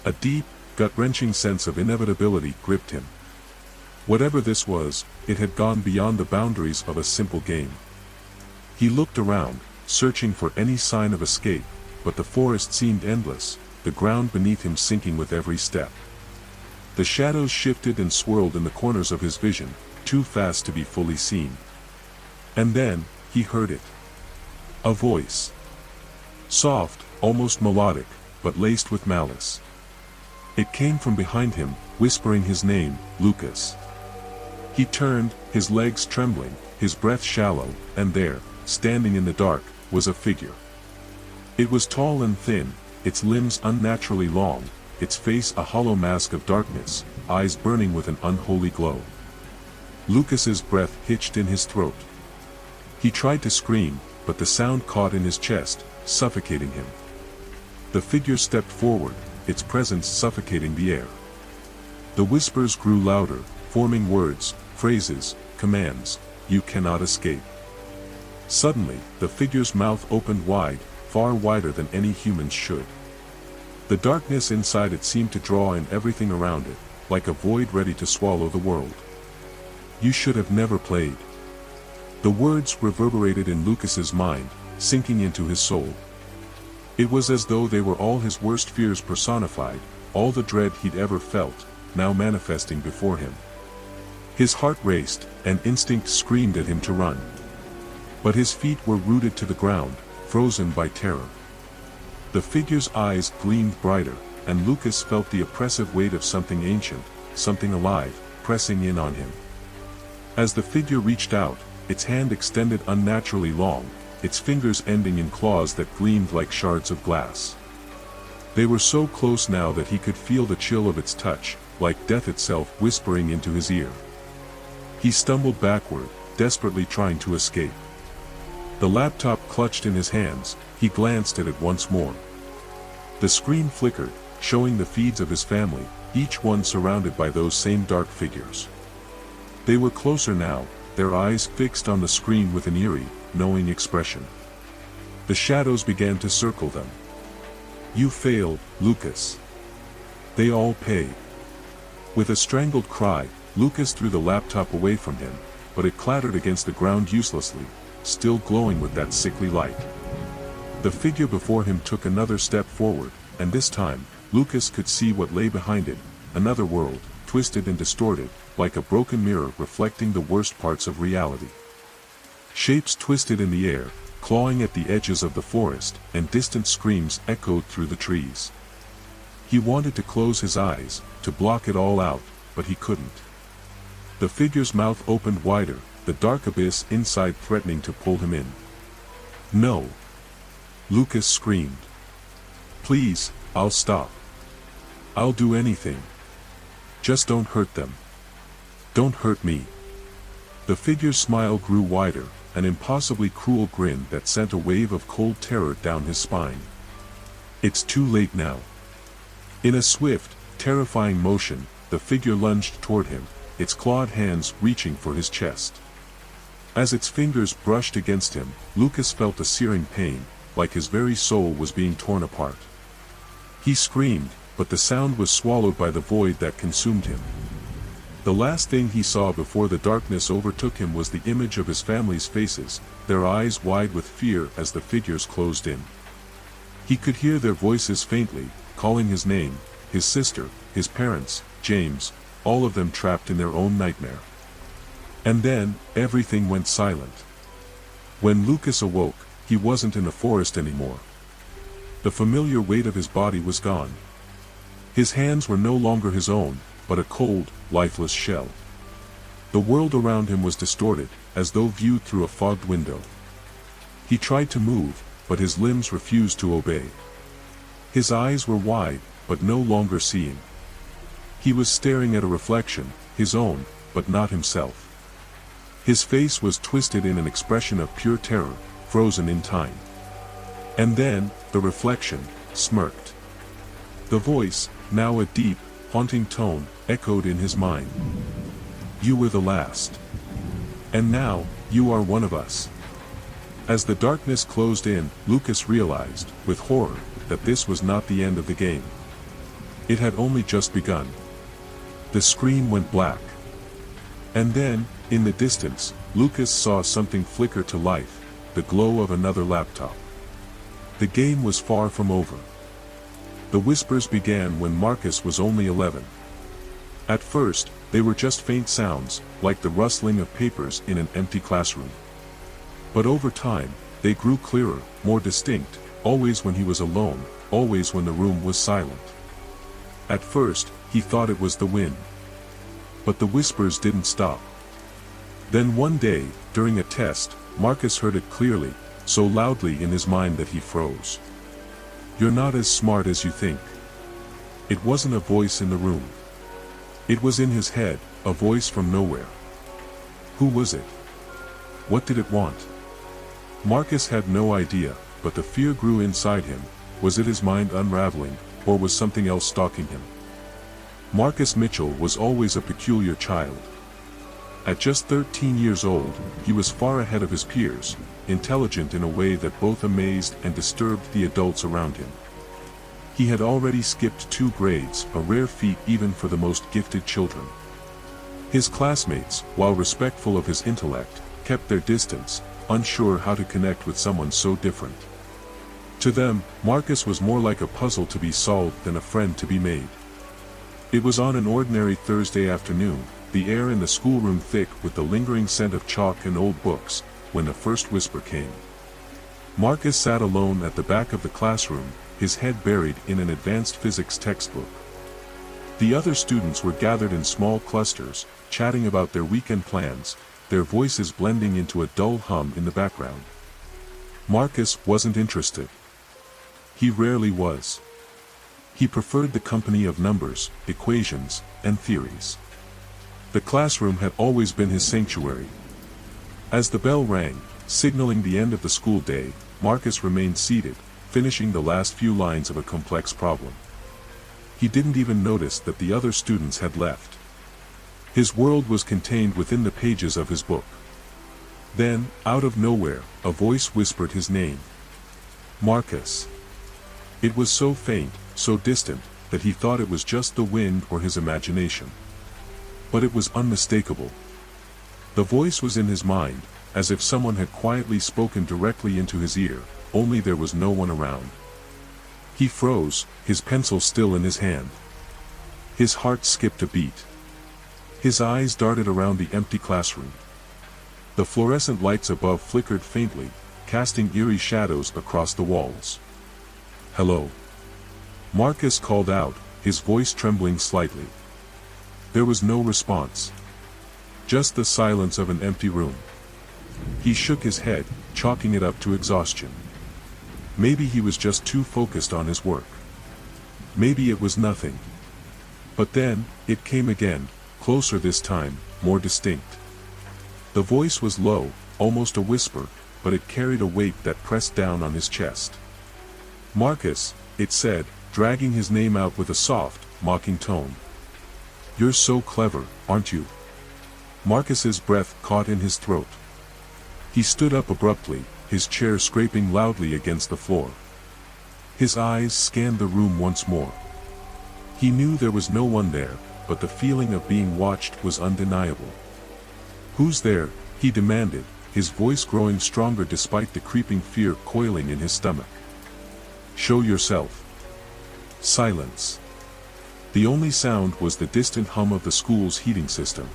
A deep, gut-wrenching sense of inevitability gripped him. Whatever this was, it had gone beyond the boundaries of a simple game. He looked around, searching for any sign of escape, but the forest seemed endless, the ground beneath him sinking with every step. The shadows shifted and swirled in the corners of his vision, too fast to be fully seen. And then, he heard it. A voice. Soft, almost melodic, but laced with malice. It came from behind him, whispering his name, Lucas. He turned, his legs trembling, his breath shallow, and there, standing in the dark, was a figure. It was tall and thin, its limbs unnaturally long, its face a hollow mask of darkness, eyes burning with an unholy glow. Lucas's breath hitched in his throat. He tried to scream, but the sound caught in his chest, suffocating him. The figure stepped forward, its presence suffocating the air. The whispers grew louder, forming words, phrases, commands. "You cannot escape." Suddenly, the figure's mouth opened wide, far wider than any humans should. The darkness inside it seemed to draw in everything around it, like a void ready to swallow the world. "You should have never played." The words reverberated in Lucas's mind, sinking into his soul. It was as though they were all his worst fears personified, all the dread he'd ever felt, now manifesting before him. His heart raced, and instinct screamed at him to run. But his feet were rooted to the ground, frozen by terror. The figure's eyes gleamed brighter, and Lucas felt the oppressive weight of something ancient, something alive, pressing in on him. As the figure reached out, its hand extended unnaturally long, its fingers ending in claws that gleamed like shards of glass. They were so close now that he could feel the chill of its touch, like death itself whispering into his ear. He stumbled backward, desperately trying to escape. The laptop clutched in his hands, he glanced at it once more. The screen flickered, showing the feeds of his family, each one surrounded by those same dark figures. They were closer now, their eyes fixed on the screen with an eerie, knowing expression. The shadows began to circle them. "You failed, Lucas. They all pay." With a strangled cry, Lucas threw the laptop away from him, but it clattered against the ground uselessly, still glowing with that sickly light. The figure before him took another step forward, and this time, Lucas could see what lay behind it, another world, twisted and distorted, like a broken mirror reflecting the worst parts of reality. Shapes twisted in the air, clawing at the edges of the forest, and distant screams echoed through the trees. He wanted to close his eyes, to block it all out, but he couldn't. The figure's mouth opened wider, the dark abyss inside threatening to pull him in. "No!" Lucas screamed. "Please, I'll stop. I'll do anything. Just don't hurt them. Don't hurt me." The figure's smile grew wider, an impossibly cruel grin that sent a wave of cold terror down his spine. "It's too late now." In a swift, terrifying motion, the figure lunged toward him, its clawed hands reaching for his chest. As its fingers brushed against him, Lucas felt a searing pain, like his very soul was being torn apart. He screamed, but the sound was swallowed by the void that consumed him. The last thing he saw before the darkness overtook him was the image of his family's faces, their eyes wide with fear as the figures closed in. He could hear their voices faintly, calling his name, his sister, his parents, James, all of them trapped in their own nightmare. And then, everything went silent. When Lucas awoke, he wasn't in the forest anymore. The familiar weight of his body was gone. His hands were no longer his own, but a cold, lifeless shell. The world around him was distorted, as though viewed through a fogged window. He tried to move, but his limbs refused to obey. His eyes were wide, but no longer seeing. He was staring at a reflection, his own, but not himself. His face was twisted in an expression of pure terror, frozen in time. And then, the reflection, smirked. The voice, now a deep, haunting tone, echoed in his mind. "You were the last. And now, you are one of us." As the darkness closed in, Lucas realized, with horror, that this was not the end of the game. It had only just begun. The screen went black. And then, in the distance, Lucas saw something flicker to life, the glow of another laptop. The game was far from over. The whispers began when Marcus was only 11. At first, they were just faint sounds, like the rustling of papers in an empty classroom. But over time, they grew clearer, more distinct, always when he was alone, always when the room was silent. At first, he thought it was the wind. But the whispers didn't stop. Then one day, during a test, Marcus heard it clearly, so loudly in his mind that he froze. "You're not as smart as you think." It wasn't a voice in the room. It was in his head, a voice from nowhere. Who was it? What did it want? Marcus had no idea, but the fear grew inside him. Was it his mind unraveling, or was something else stalking him? Marcus Mitchell was always a peculiar child. At just 13 years old, he was far ahead of his peers, intelligent in a way that both amazed and disturbed the adults around him. He had already skipped 2 grades, a rare feat even for the most gifted children. His classmates, while respectful of his intellect, kept their distance, unsure how to connect with someone so different. To them, Marcus was more like a puzzle to be solved than a friend to be made. It was on an ordinary Thursday afternoon, the air in the schoolroom thick with the lingering scent of chalk and old books, when the first whisper came. Marcus sat alone at the back of the classroom, his head buried in an advanced physics textbook. The other students were gathered in small clusters, chatting about their weekend plans, their voices blending into a dull hum in the background. Marcus wasn't interested. He rarely was. He preferred the company of numbers, equations, and theories. The classroom had always been his sanctuary. As the bell rang, signaling the end of the school day, Marcus remained seated, finishing the last few lines of a complex problem. He didn't even notice that the other students had left. His world was contained within the pages of his book. Then, out of nowhere, a voice whispered his name. Marcus. It was so faint, so distant, that he thought it was just the wind or his imagination. But it was unmistakable. The voice was in his mind, as if someone had quietly spoken directly into his ear, only there was no one around. He froze, his pencil still in his hand. His heart skipped a beat. His eyes darted around the empty classroom. The fluorescent lights above flickered faintly, casting eerie shadows across the walls. "Hello?" Marcus called out, his voice trembling slightly. There was no response. Just the silence of an empty room. He shook his head, chalking it up to exhaustion. Maybe he was just too focused on his work. Maybe it was nothing. But then, it came again, closer this time, more distinct. The voice was low, almost a whisper, but it carried a weight that pressed down on his chest. "Marcus," it said, dragging his name out with a soft, mocking tone. "You're so clever, aren't you?" Marcus's breath caught in his throat. He stood up abruptly, his chair scraping loudly against the floor. His eyes scanned the room once more. He knew there was no one there, but the feeling of being watched was undeniable. "Who's there?" he demanded, his voice growing stronger despite the creeping fear coiling in his stomach. "Show yourself." Silence. The only sound was the distant hum of the school's heating system.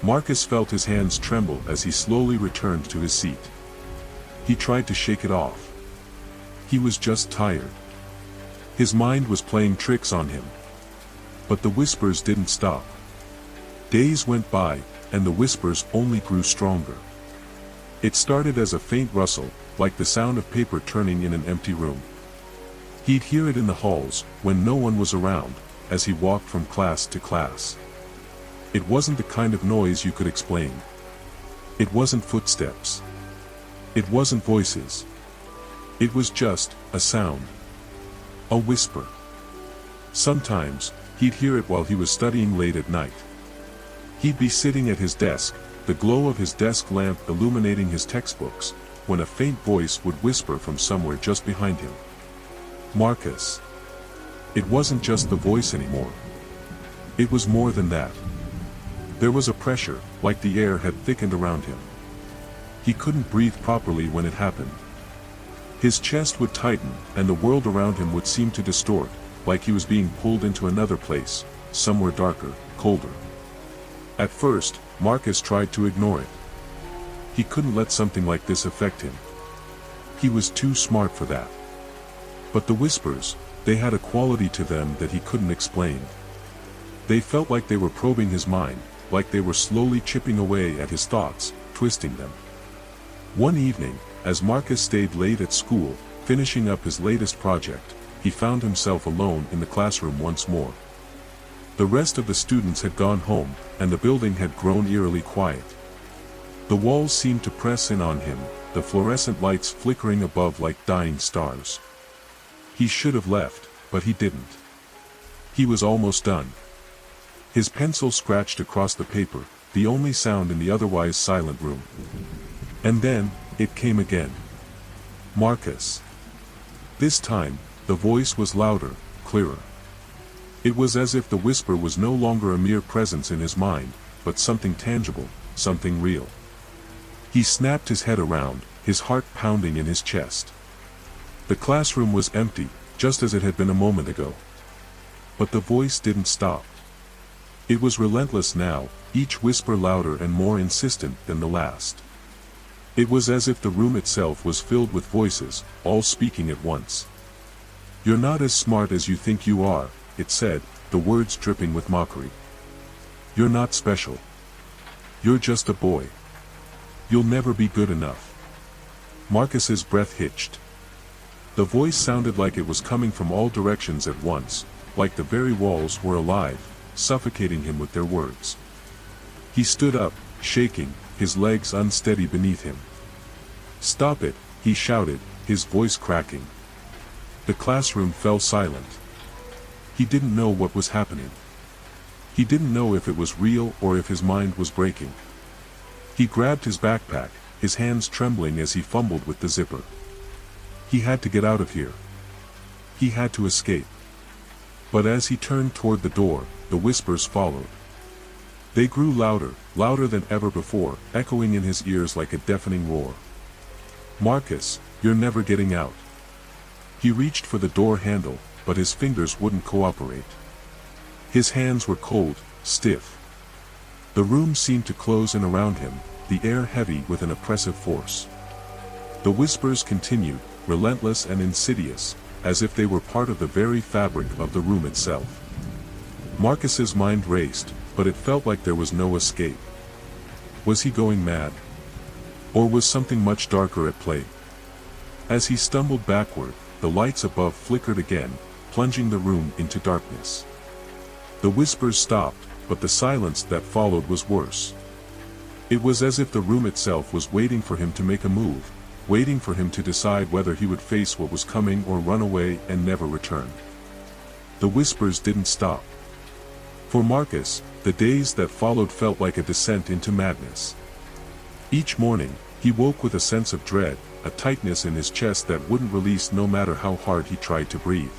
Marcus felt his hands tremble as he slowly returned to his seat. He tried to shake it off. He was just tired. His mind was playing tricks on him. But the whispers didn't stop. Days went by, and the whispers only grew stronger. It started as a faint rustle, like the sound of paper turning in an empty room. He'd hear it in the halls, when no one was around, as he walked from class to class. It wasn't the kind of noise you could explain. It wasn't footsteps. It wasn't voices. It was just a sound. A whisper. Sometimes, he'd hear it while he was studying late at night. He'd be sitting at his desk, the glow of his desk lamp illuminating his textbooks, when a faint voice would whisper from somewhere just behind him. "Marcus." It wasn't just the voice anymore. It was more than that. There was a pressure, like the air had thickened around him. He couldn't breathe properly when it happened. His chest would tighten, and the world around him would seem to distort, like he was being pulled into another place, somewhere darker, colder. At first, Marcus tried to ignore it. He couldn't let something like this affect him. He was too smart for that. But the whispers, they had a quality to them that he couldn't explain. They felt like they were probing his mind, like they were slowly chipping away at his thoughts, twisting them. One evening, as Marcus stayed late at school, finishing up his latest project, he found himself alone in the classroom once more. The rest of the students had gone home, and the building had grown eerily quiet. The walls seemed to press in on him, the fluorescent lights flickering above like dying stars. He should have left, but he didn't. He was almost done. His pencil scratched across the paper, the only sound in the otherwise silent room. And then, it came again. "Marcus." This time, the voice was louder, clearer. It was as if the whisper was no longer a mere presence in his mind, but something tangible, something real. He snapped his head around, his heart pounding in his chest. The classroom was empty, just as it had been a moment ago. But the voice didn't stop. It was relentless now, each whisper louder and more insistent than the last. It was as if the room itself was filled with voices, all speaking at once. "You're not as smart as you think you are," it said, the words dripping with mockery. "You're not special. You're just a boy. You'll never be good enough." Marcus's breath hitched. The voice sounded like it was coming from all directions at once, like the very walls were alive, suffocating him with their words. He stood up, shaking, his legs unsteady beneath him. "Stop it," he shouted, his voice cracking. The classroom fell silent. He didn't know what was happening. He didn't know if it was real or if his mind was breaking. He grabbed his backpack, his hands trembling as he fumbled with the zipper. He had to get out of here. He had to escape. But as he turned toward the door, the whispers followed. They grew louder, louder than ever before, echoing in his ears like a deafening roar. "Marcus, you're never getting out." He reached for the door handle, but his fingers wouldn't cooperate. His hands were cold, stiff. The room seemed to close in around him, the air heavy with an oppressive force. The whispers continued, relentless and insidious, as if they were part of the very fabric of the room itself. Marcus's mind raced, but it felt like there was no escape. Was he going mad? Or was something much darker at play? As he stumbled backward, the lights above flickered again, plunging the room into darkness. The whispers stopped, but the silence that followed was worse. It was as if the room itself was waiting for him to make a move, waiting for him to decide whether he would face what was coming or run away and never return. The whispers didn't stop. For Marcus, the days that followed felt like a descent into madness. Each morning, he woke with a sense of dread, a tightness in his chest that wouldn't release no matter how hard he tried to breathe.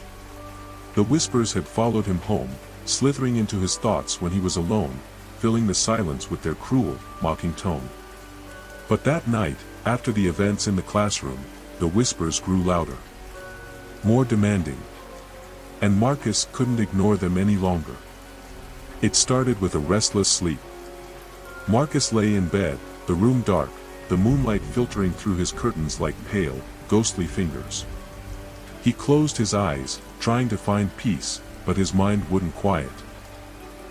The whispers had followed him home, slithering into his thoughts when he was alone, filling the silence with their cruel, mocking tone. But that night, after the events in the classroom, the whispers grew louder. More demanding. And Marcus couldn't ignore them any longer. It started with a restless sleep. Marcus lay in bed, the room dark, the moonlight filtering through his curtains like pale, ghostly fingers. He closed his eyes, trying to find peace, but his mind wouldn't quiet.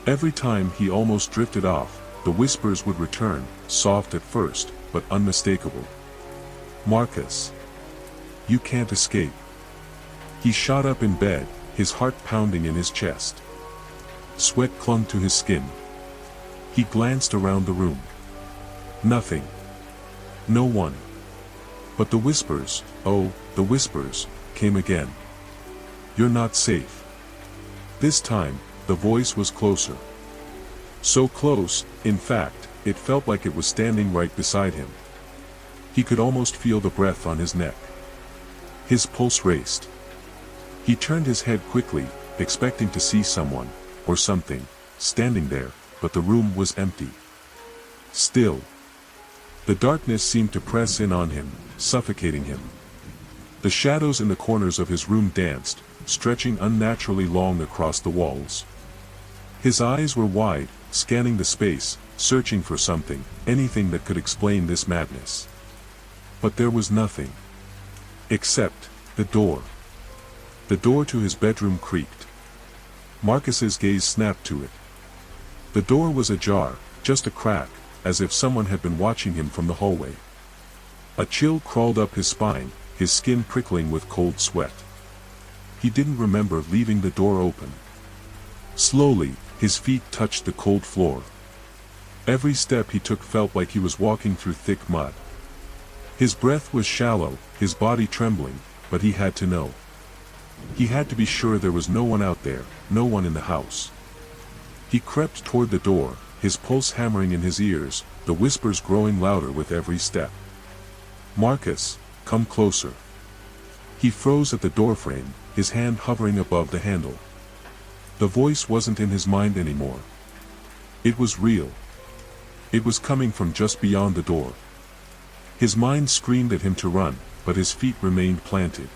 Every time he almost drifted off, the whispers would return, soft at first, but unmistakable. "Marcus, you can't escape." He shot up in bed, his heart pounding in his chest. Sweat clung to his skin. He glanced around the room. Nothing. No one. But the whispers, oh, the whispers, came again. "You're not safe." This time, the voice was closer. So close, in fact, it felt like it was standing right beside him. He could almost feel the breath on his neck. His pulse raced. He turned his head quickly, expecting to see someone, or something, standing there, but the room was empty. Still. The darkness seemed to press in on him, suffocating him. The shadows in the corners of his room danced, stretching unnaturally long across the walls. His eyes were wide, scanning the space, searching for something, anything that could explain this madness. But there was nothing. Except the door. The door to his bedroom creaked. Marcus's gaze snapped to it. The door was ajar, just a crack, as if someone had been watching him from the hallway. A chill crawled up his spine, his skin prickling with cold sweat. He didn't remember leaving the door open. Slowly, his feet touched the cold floor. Every step he took felt like he was walking through thick mud. His breath was shallow, his body trembling, but he had to know. He had to be sure there was no one out there, no one in the house. He crept toward the door, his pulse hammering in his ears, the whispers growing louder with every step. "Marcus, come closer." He froze at the doorframe, his hand hovering above the handle. The voice wasn't in his mind anymore. It was real. It was coming from just beyond the door. His mind screamed at him to run, but his feet remained planted.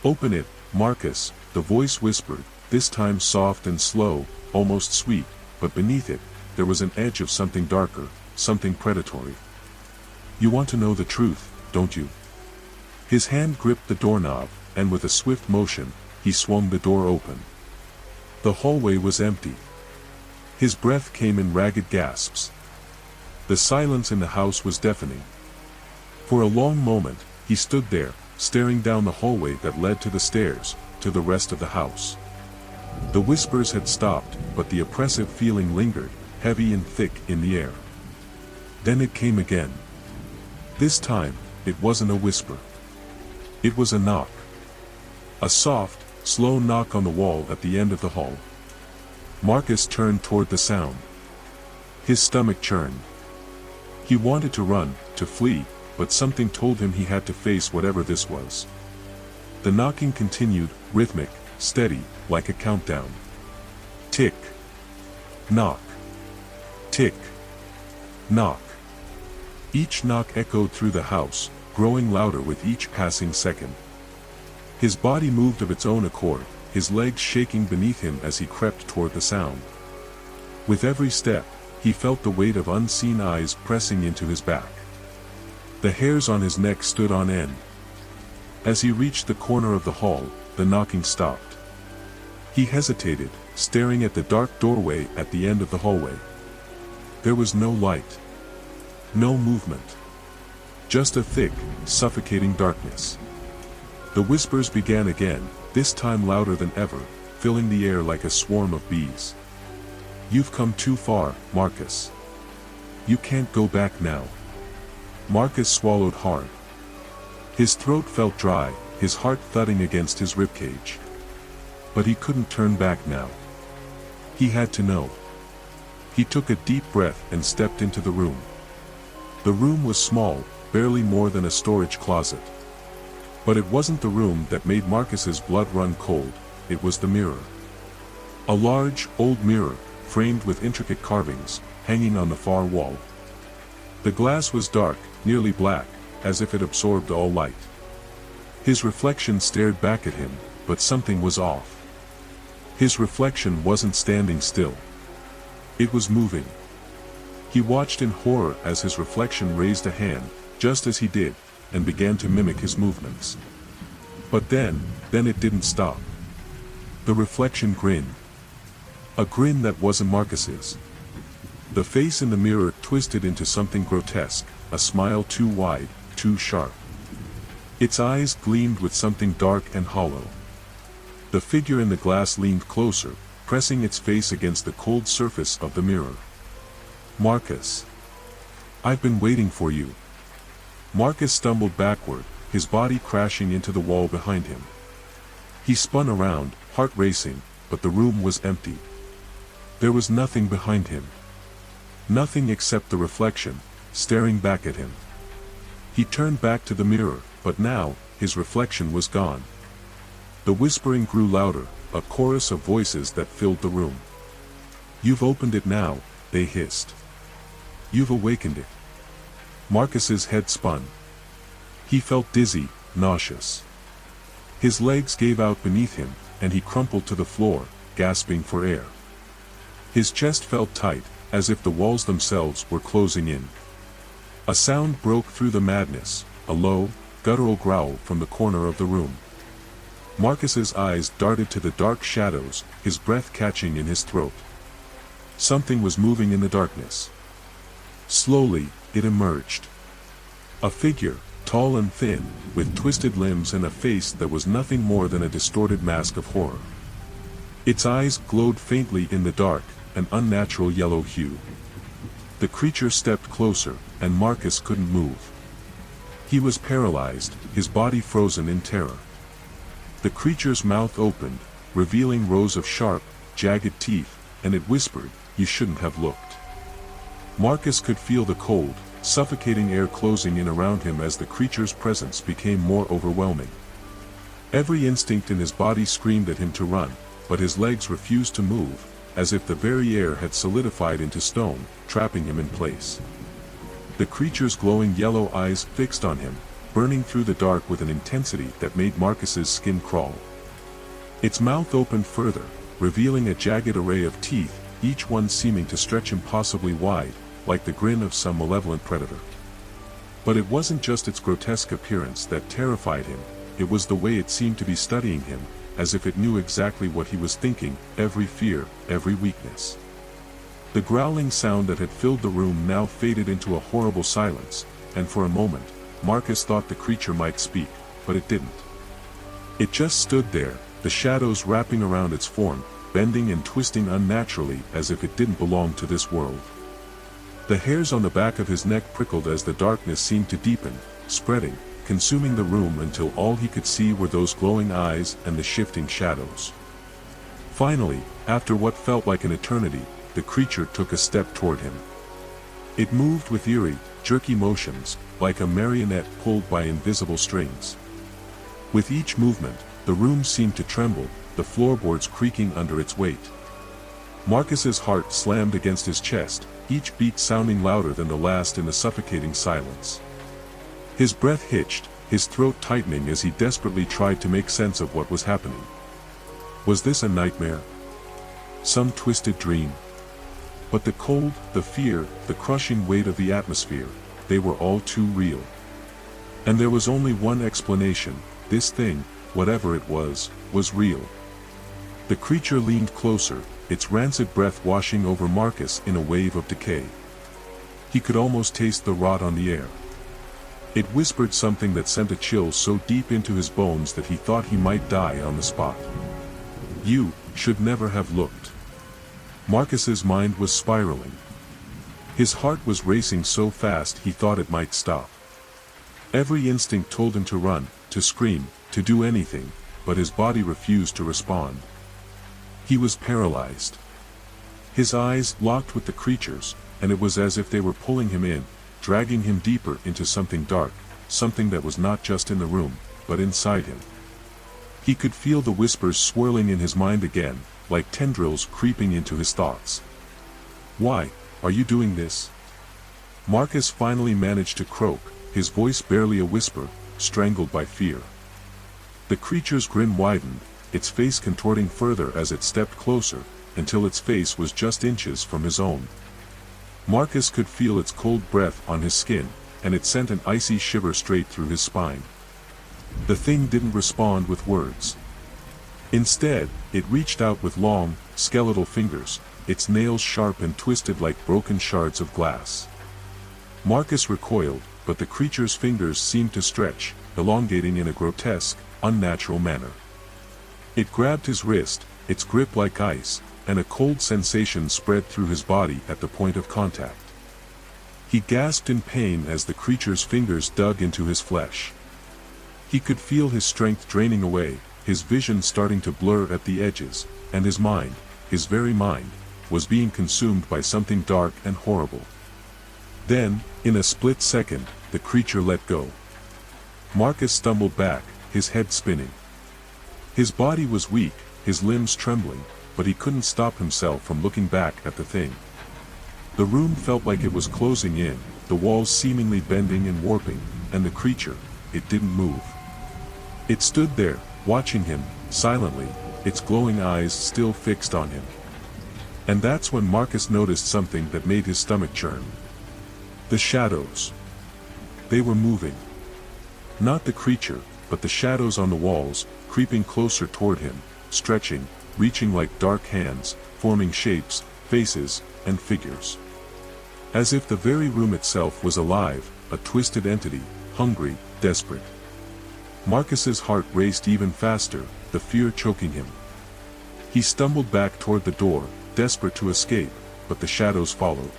"Open it, Marcus," the voice whispered, this time soft and slow, almost sweet, but beneath it, there was an edge of something darker, something predatory. "You want to know the truth, don't you?" His hand gripped the doorknob, and with a swift motion, he swung the door open. The hallway was empty. His breath came in ragged gasps. The silence in the house was deafening. For a long moment, he stood there, staring down the hallway that led to the stairs, to the rest of the house. The whispers had stopped, but the oppressive feeling lingered, heavy and thick in the air. Then it came again. This time, it wasn't a whisper. It was a knock. A soft, slow knock on the wall at the end of the hall. Marcus turned toward the sound. His stomach churned. He wanted to run, to flee, but something told him he had to face whatever this was. The knocking continued, rhythmic, steady, like a countdown. Tick. Knock. Tick. Knock. Each knock echoed through the house, growing louder with each passing second. His body moved of its own accord, his legs shaking beneath him as he crept toward the sound. With every step, he felt the weight of unseen eyes pressing into his back. The hairs on his neck stood on end. As he reached the corner of the hall, the knocking stopped. He hesitated, staring at the dark doorway at the end of the hallway. There was no light. No movement. Just a thick, suffocating darkness. The whispers began again, this time louder than ever, filling the air like a swarm of bees. You've come too far, Marcus. You can't go back now. Marcus swallowed hard. His throat felt dry, his heart thudding against his ribcage. But he couldn't turn back now. He had to know. He took a deep breath and stepped into the room. The room was small, barely more than a storage closet. But it wasn't the room that made Marcus's blood run cold, it was the mirror. A large, old mirror, framed with intricate carvings, hanging on the far wall. The glass was dark, nearly black, as if it absorbed all light. His reflection stared back at him, but something was off. His reflection wasn't standing still. It was moving. He watched in horror as his reflection raised a hand, just as he did, and began to mimic his movements. But then it didn't stop. The reflection grinned. A grin that wasn't Marcus's. The face in the mirror twisted into something grotesque, a smile too wide, too sharp. Its eyes gleamed with something dark and hollow. The figure in the glass leaned closer, pressing its face against the cold surface of the mirror. Marcus. I've been waiting for you. Marcus stumbled backward, his body crashing into the wall behind him. He spun around, heart racing, but the room was empty. There was nothing behind him. Nothing except the reflection, staring back at him. He turned back to the mirror, but now, his reflection was gone. The whispering grew louder, a chorus of voices that filled the room. You've opened it now, they hissed. You've awakened it. Marcus's head spun. He felt dizzy, nauseous. His legs gave out beneath him, and he crumpled to the floor, gasping for air. His chest felt tight, as if the walls themselves were closing in. A sound broke through the madness, a low, guttural growl from the corner of the room. Marcus's eyes darted to the dark shadows, his breath catching in his throat. Something was moving in the darkness. Slowly, it emerged. A figure, tall and thin, with twisted limbs and a face that was nothing more than a distorted mask of horror. Its eyes glowed faintly in the dark, an unnatural yellow hue. The creature stepped closer, and Marcus couldn't move. He was paralyzed, his body frozen in terror. The creature's mouth opened, revealing rows of sharp, jagged teeth, and it whispered, "You shouldn't have looked." Marcus could feel the cold, suffocating air closing in around him as the creature's presence became more overwhelming. Every instinct in his body screamed at him to run, but his legs refused to move, as if the very air had solidified into stone, trapping him in place. The creature's glowing yellow eyes fixed on him, burning through the dark with an intensity that made Marcus's skin crawl. Its mouth opened further, revealing a jagged array of teeth, each one seeming to stretch impossibly wide, like the grin of some malevolent predator. But it wasn't just its grotesque appearance that terrified him, it was the way it seemed to be studying him, as if it knew exactly what he was thinking, every fear, every weakness. The growling sound that had filled the room now faded into a horrible silence, and for a moment, Marcus thought the creature might speak, but it didn't. It just stood there, the shadows wrapping around its form, bending and twisting unnaturally as if it didn't belong to this world. The hairs on the back of his neck prickled as the darkness seemed to deepen, spreading, consuming the room until all he could see were those glowing eyes and the shifting shadows. Finally, after what felt like an eternity, the creature took a step toward him. It moved with eerie, jerky motions, like a marionette pulled by invisible strings. With each movement, the room seemed to tremble, the floorboards creaking under its weight. Marcus's heart slammed against his chest, each beat sounding louder than the last in the suffocating silence. His breath hitched, his throat tightening as he desperately tried to make sense of what was happening. Was this a nightmare? Some twisted dream? But the cold, the fear, the crushing weight of the atmosphere, they were all too real. And there was only one explanation: this thing, whatever it was real. The creature leaned closer, its rancid breath washing over Marcus in a wave of decay. He could almost taste the rot on the air. It whispered something that sent a chill so deep into his bones that he thought he might die on the spot. "You should never have looked." Marcus's mind was spiraling. His heart was racing so fast he thought it might stop. Every instinct told him to run, to scream, to do anything, but his body refused to respond. He was paralyzed. His eyes locked with the creature's, and it was as if they were pulling him in, dragging him deeper into something dark, something that was not just in the room, but inside him. He could feel the whispers swirling in his mind again, like tendrils creeping into his thoughts. "Why are you doing this?" Marcus finally managed to croak, his voice barely a whisper, strangled by fear. The creature's grin widened, its face contorting further as it stepped closer, until its face was just inches from his own. Marcus could feel its cold breath on his skin, and it sent an icy shiver straight through his spine. The thing didn't respond with words. Instead, it reached out with long, skeletal fingers, its nails sharp and twisted like broken shards of glass. Marcus recoiled, but the creature's fingers seemed to stretch, elongating in a grotesque, unnatural manner. It grabbed his wrist, its grip like ice, and a cold sensation spread through his body at the point of contact. He gasped in pain as the creature's fingers dug into his flesh. He could feel his strength draining away, his vision starting to blur at the edges, and his mind, his very mind, was being consumed by something dark and horrible. Then, in a split second, the creature let go. Marcus stumbled back, his head spinning. His body was weak, his limbs trembling, but he couldn't stop himself from looking back at the thing. The room felt like it was closing in, the walls seemingly bending and warping, and the creature, it didn't move. It stood there, watching him, silently, its glowing eyes still fixed on him. And that's when Marcus noticed something that made his stomach churn. The shadows. They were moving. Not the creature, but the shadows on the walls, creeping closer toward him, stretching, reaching like dark hands, forming shapes, faces, and figures. As if the very room itself was alive, a twisted entity, hungry, desperate. Marcus's heart raced even faster, the fear choking him. He stumbled back toward the door, desperate to escape, but the shadows followed.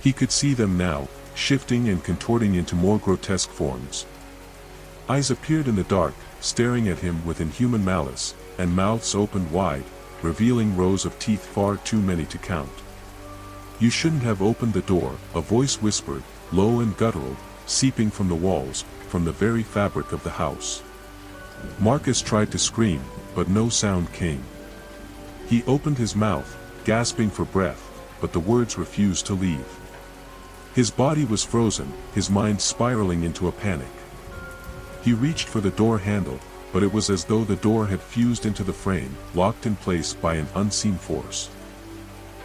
He could see them now, shifting and contorting into more grotesque forms. Eyes appeared in the dark, staring at him with inhuman malice, and mouths opened wide, revealing rows of teeth far too many to count. "You shouldn't have opened the door," a voice whispered, low and guttural, seeping from the walls, from the very fabric of the house. Marcus tried to scream, but no sound came. He opened his mouth, gasping for breath, but the words refused to leave. His body was frozen, his mind spiraling into a panic. He reached for the door handle, but it was as though the door had fused into the frame, locked in place by an unseen force.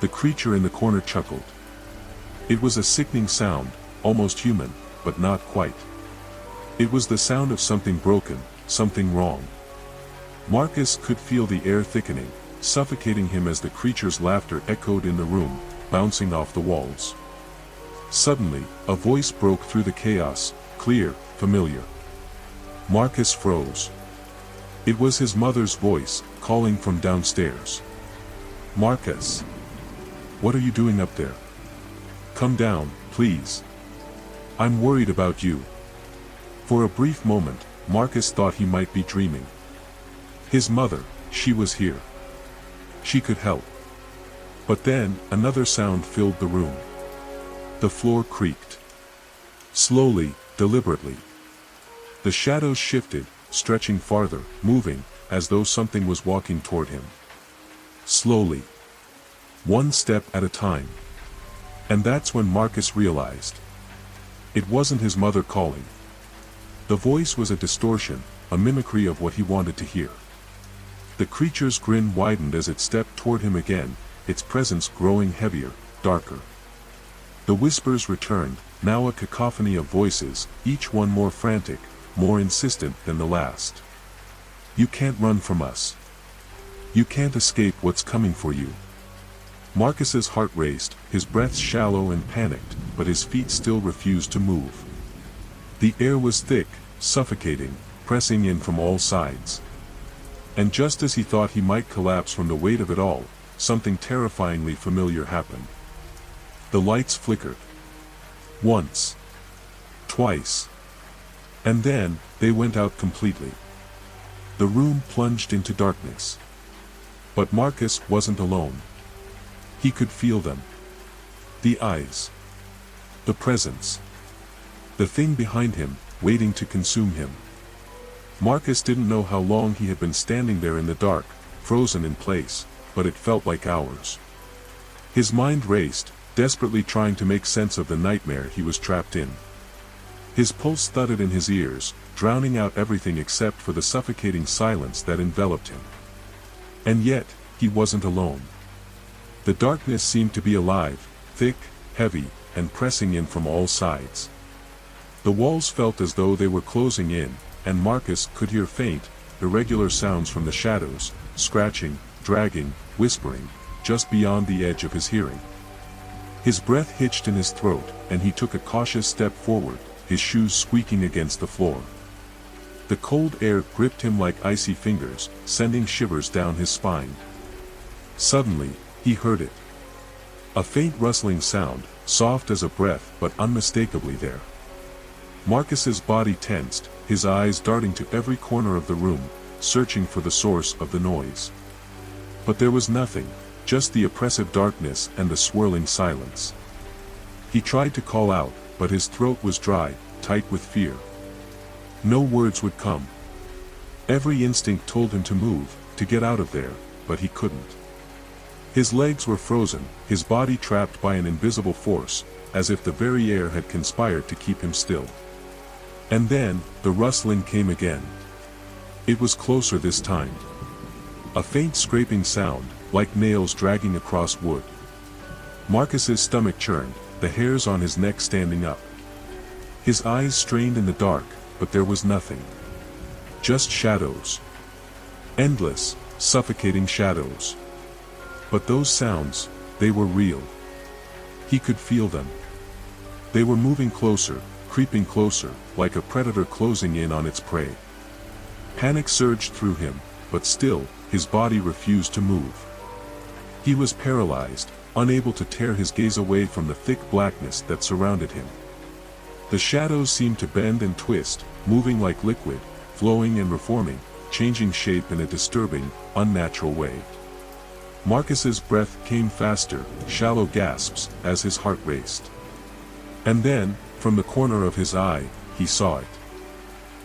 The creature in the corner chuckled. It was a sickening sound, almost human, but not quite. It was the sound of something broken, something wrong. Marcus could feel the air thickening, suffocating him as the creature's laughter echoed in the room, bouncing off the walls. Suddenly, a voice broke through the chaos, clear, familiar. Marcus froze. It was his mother's voice, calling from downstairs. "Marcus! What are you doing up there? Come down, please. I'm worried about you." For a brief moment, Marcus thought he might be dreaming. His mother, she was here. She could help. But then, another sound filled the room. The floor creaked. Slowly, deliberately. The shadows shifted, stretching farther, moving, as though something was walking toward him. Slowly. One step at a time. And that's when Marcus realized. It wasn't his mother calling. The voice was a distortion, a mimicry of what he wanted to hear. The creature's grin widened as it stepped toward him again, its presence growing heavier, darker. The whispers returned, now a cacophony of voices, each one more frantic, more insistent than the last. "You can't run from us. You can't escape what's coming for you." Marcus's heart raced, his breath shallow and panicked, but his feet still refused to move. The air was thick, suffocating, pressing in from all sides. And just as he thought he might collapse from the weight of it all, something terrifyingly familiar happened. The lights flickered. Once. Twice. And then, they went out completely. The room plunged into darkness. But Marcus wasn't alone. He could feel them. The eyes. The presence. The thing behind him, waiting to consume him. Marcus didn't know how long he had been standing there in the dark, frozen in place, but it felt like hours. His mind raced, desperately trying to make sense of the nightmare he was trapped in. His pulse thudded in his ears, drowning out everything except for the suffocating silence that enveloped him. And yet, he wasn't alone. The darkness seemed to be alive, thick, heavy, and pressing in from all sides. The walls felt as though they were closing in, and Marcus could hear faint, irregular sounds from the shadows, scratching, dragging, whispering, just beyond the edge of his hearing. His breath hitched in his throat, and he took a cautious step forward, his shoes squeaking against the floor. The cold air gripped him like icy fingers, sending shivers down his spine. Suddenly, he heard it. A faint rustling sound, soft as a breath but unmistakably there. Marcus's body tensed, his eyes darting to every corner of the room, searching for the source of the noise. But there was nothing, just the oppressive darkness and the swirling silence. He tried to call out, but his throat was dry, tight with fear. No words would come. Every instinct told him to move, to get out of there, but he couldn't. His legs were frozen, his body trapped by an invisible force, as if the very air had conspired to keep him still. And then, the rustling came again. It was closer this time. A faint scraping sound, like nails dragging across wood. Marcus's stomach churned, the hairs on his neck standing up. His eyes strained in the dark, but there was nothing. Just shadows. Endless, suffocating shadows. But those sounds, they were real. He could feel them. They were moving closer, creeping closer, like a predator closing in on its prey. Panic surged through him, but still, his body refused to move. He was paralyzed, unable to tear his gaze away from the thick blackness that surrounded him. The shadows seemed to bend and twist, moving like liquid, flowing and reforming, changing shape in a disturbing, unnatural way. Marcus's breath came faster, shallow gasps, as his heart raced. And then, from the corner of his eye, he saw it.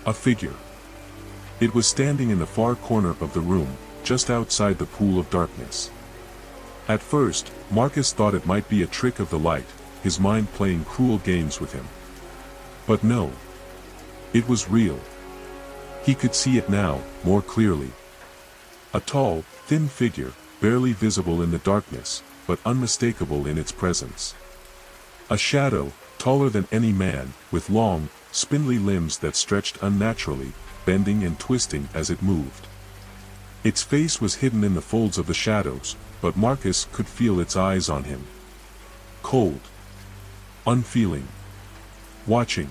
A figure. It was standing in the far corner of the room, just outside the pool of darkness. At first, Marcus thought it might be a trick of the light, his mind playing cruel games with him. But no. It was real. He could see it now, more clearly. A tall, thin figure, barely visible in the darkness, but unmistakable in its presence. A shadow, taller than any man, with long, spindly limbs that stretched unnaturally, bending and twisting as it moved. Its face was hidden in the folds of the shadows, but Marcus could feel its eyes on him. Cold. Unfeeling. Watching.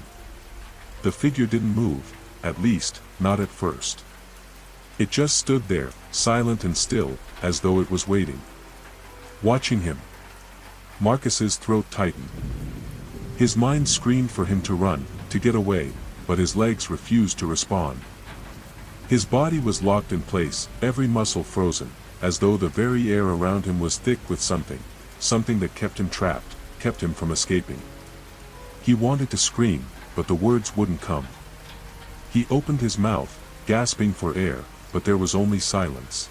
The figure didn't move, at least, not at first. It just stood there, silent and still, as though it was waiting. Watching him. Marcus's throat tightened. His mind screamed for him to run, to get away, but his legs refused to respond. His body was locked in place, every muscle frozen, as though the very air around him was thick with something that kept him trapped, kept him from escaping. He wanted to scream, but the words wouldn't come. He opened his mouth, gasping for air, but there was only silence.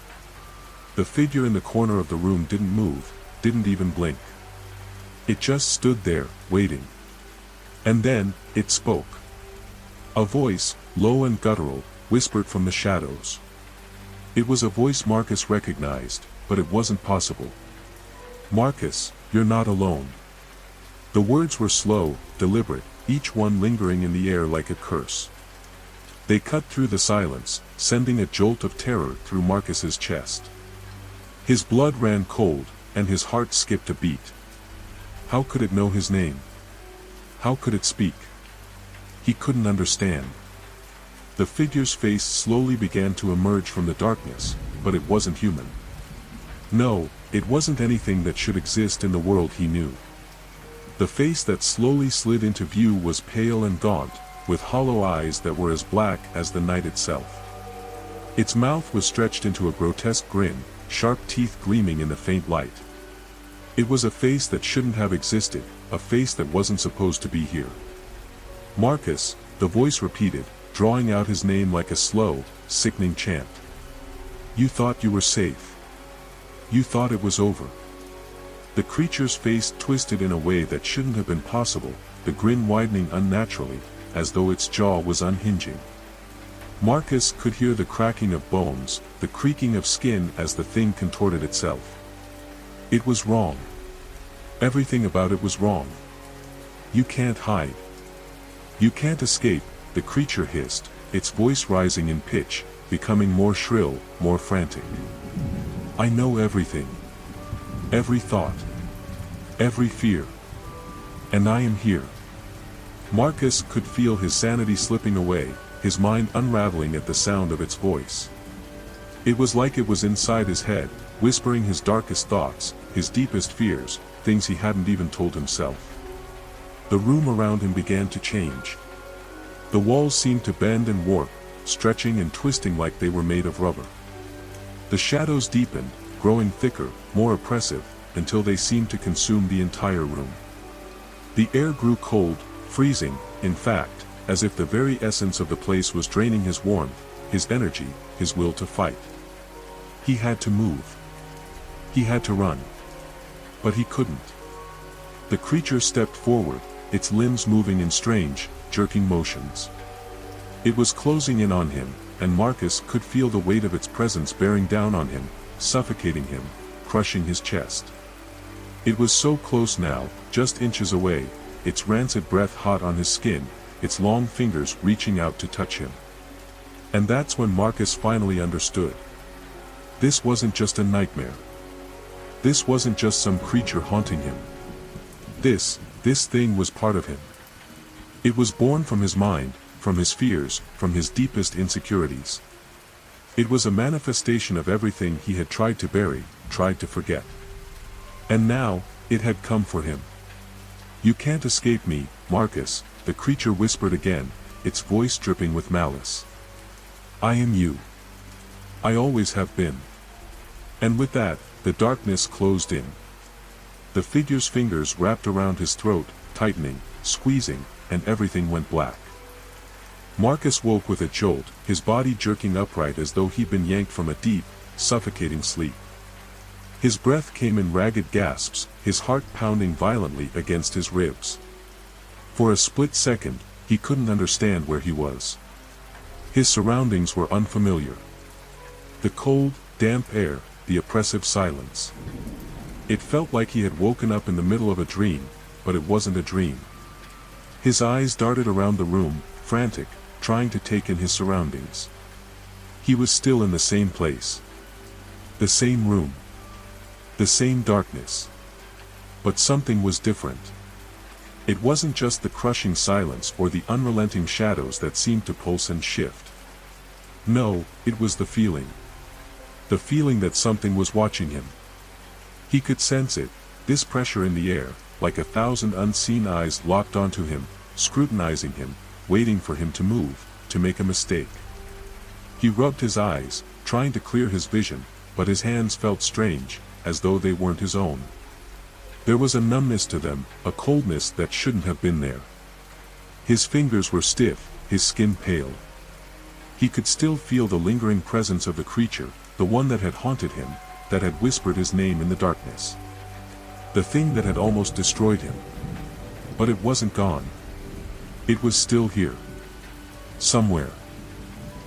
The figure in the corner of the room didn't move, didn't even blink. It just stood there, waiting. And then, it spoke. A voice, low and guttural, whispered from the shadows. It was a voice Marcus recognized, but it wasn't possible. "Marcus, you're not alone." The words were slow, deliberate, each one lingering in the air like a curse. They cut through the silence, sending a jolt of terror through Marcus's chest. His blood ran cold, and his heart skipped a beat. How could it know his name? How could it speak? He couldn't understand. The figure's face slowly began to emerge from the darkness, but it wasn't human. No, it wasn't anything that should exist in the world he knew. The face that slowly slid into view was pale and gaunt, with hollow eyes that were as black as the night itself. Its mouth was stretched into a grotesque grin, sharp teeth gleaming in the faint light. It was a face that shouldn't have existed, a face that wasn't supposed to be here. "Marcus," the voice repeated, drawing out his name like a slow, sickening chant. "You thought you were safe. You thought it was over." The creature's face twisted in a way that shouldn't have been possible, the grin widening unnaturally, as though its jaw was unhinging. Marcus could hear the cracking of bones, the creaking of skin as the thing contorted itself. It was wrong. Everything about it was wrong. "You can't hide. You can't escape," the creature hissed, its voice rising in pitch, becoming more shrill, more frantic. "I know everything. Every thought. Every fear. And I am here." Marcus could feel his sanity slipping away, his mind unraveling at the sound of its voice. It was like it was inside his head, whispering his darkest thoughts, his deepest fears, things he hadn't even told himself. The room around him began to change. The walls seemed to bend and warp, stretching and twisting like they were made of rubber. The shadows deepened, growing thicker, more oppressive, until they seemed to consume the entire room. The air grew cold, freezing, in fact, as if the very essence of the place was draining his warmth, his energy, his will to fight. He had to move. He had to run. But he couldn't. The creature stepped forward, its limbs moving in strange, jerking motions. It was closing in on him, and Marcus could feel the weight of its presence bearing down on him, suffocating him, crushing his chest. It was so close now, just inches away, its rancid breath hot on his skin, its long fingers reaching out to touch him. And that's when Marcus finally understood. This wasn't just a nightmare. This wasn't just some creature haunting him. This thing was part of him. It was born from his mind, from his fears, from his deepest insecurities. It was a manifestation of everything he had tried to bury, tried to forget. And now, it had come for him. "You can't escape me, Marcus," the creature whispered again, its voice dripping with malice. "I am you. I always have been." And with that, the darkness closed in. The figure's fingers wrapped around his throat, tightening, squeezing, and everything went black. Marcus woke with a jolt, his body jerking upright as though he'd been yanked from a deep, suffocating sleep. His breath came in ragged gasps, his heart pounding violently against his ribs. For a split second, he couldn't understand where he was. His surroundings were unfamiliar. The cold, damp air, the oppressive silence. It felt like he had woken up in the middle of a dream, but it wasn't a dream. His eyes darted around the room, frantic, trying to take in his surroundings. He was still in the same place. The same room. The same darkness. But something was different. It wasn't just the crushing silence or the unrelenting shadows that seemed to pulse and shift. No, it was the feeling. The feeling that something was watching him. He could sense it, this pressure in the air, like 1,000 unseen eyes locked onto him, scrutinizing him, waiting for him to move, to make a mistake. He rubbed his eyes, trying to clear his vision, but his hands felt strange, as though they weren't his own. There was a numbness to them, a coldness that shouldn't have been there. His fingers were stiff, his skin pale. He could still feel the lingering presence of the creature, the one that had haunted him, that had whispered his name in the darkness. The thing that had almost destroyed him. But it wasn't gone. It was still here. Somewhere.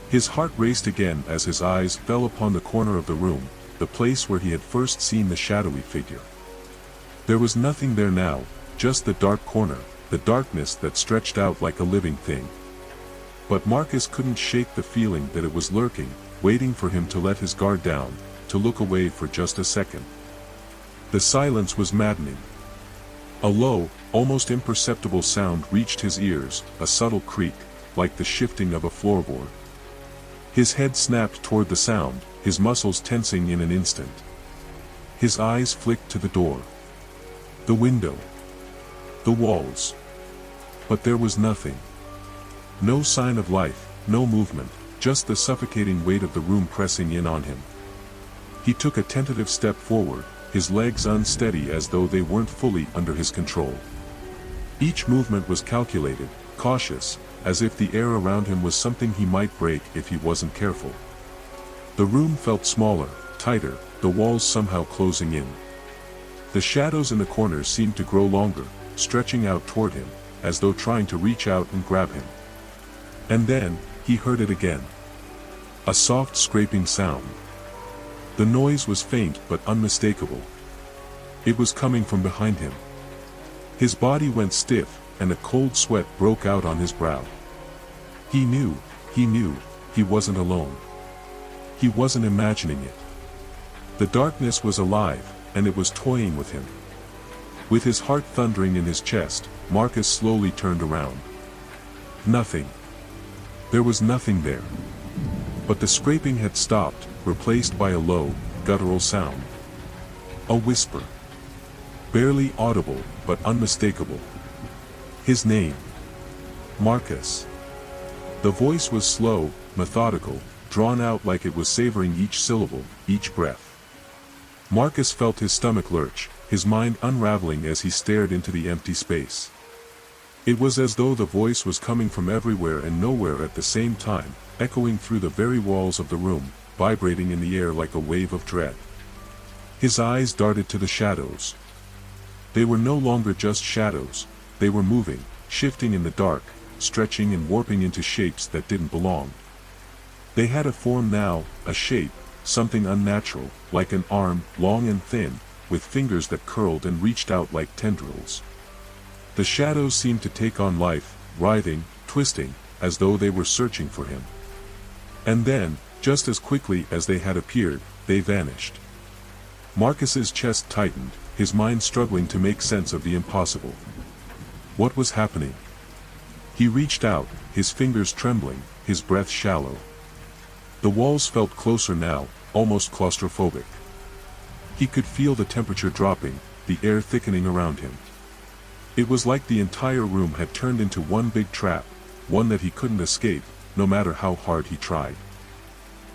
His heart raced again as his eyes fell upon the corner of the room, the place where he had first seen the shadowy figure. There was nothing there now, just the dark corner, the darkness that stretched out like a living thing. But Marcus couldn't shake the feeling that it was lurking, waiting for him to let his guard down, to look away for just a second. The silence was maddening. A low, almost imperceptible sound reached his ears, a subtle creak, like the shifting of a floorboard. His head snapped toward the sound, his muscles tensing in an instant. His eyes flicked to the door. The window. The walls. But there was nothing. No sign of life, no movement, just the suffocating weight of the room pressing in on him. He took a tentative step forward, his legs unsteady as though they weren't fully under his control. Each movement was calculated, cautious, as if the air around him was something he might break if he wasn't careful. The room felt smaller, tighter, the walls somehow closing in. The shadows in the corners seemed to grow longer, stretching out toward him, as though trying to reach out and grab him. And then, he heard it again. A soft scraping sound. The noise was faint but unmistakable. It was coming from behind him. His body went stiff, and a cold sweat broke out on his brow. He knew, he wasn't alone. He wasn't imagining it. The darkness was alive, and it was toying with him. With his heart thundering in his chest, Marcus slowly turned around. Nothing. There was nothing there. But the scraping had stopped, replaced by a low, guttural sound. A whisper. Barely audible, but unmistakable. His name. Marcus. The voice was slow, methodical, drawn out like it was savoring each syllable, each breath. Marcus felt his stomach lurch, his mind unraveling as he stared into the empty space. It was as though the voice was coming from everywhere and nowhere at the same time, echoing through the very walls of the room, vibrating in the air like a wave of dread. His eyes darted to the shadows. They were no longer just shadows, they were moving, shifting in the dark, stretching and warping into shapes that didn't belong. They had a form now, a shape, something unnatural, like an arm, long and thin, with fingers that curled and reached out like tendrils. The shadows seemed to take on life, writhing, twisting, as though they were searching for him. And then, just as quickly as they had appeared, they vanished. Marcus's chest tightened, his mind struggling to make sense of the impossible. What was happening? He reached out, his fingers trembling, his breath shallow. The walls felt closer now, almost claustrophobic. He could feel the temperature dropping, the air thickening around him. It was like the entire room had turned into one big trap, one that he couldn't escape, no matter how hard he tried.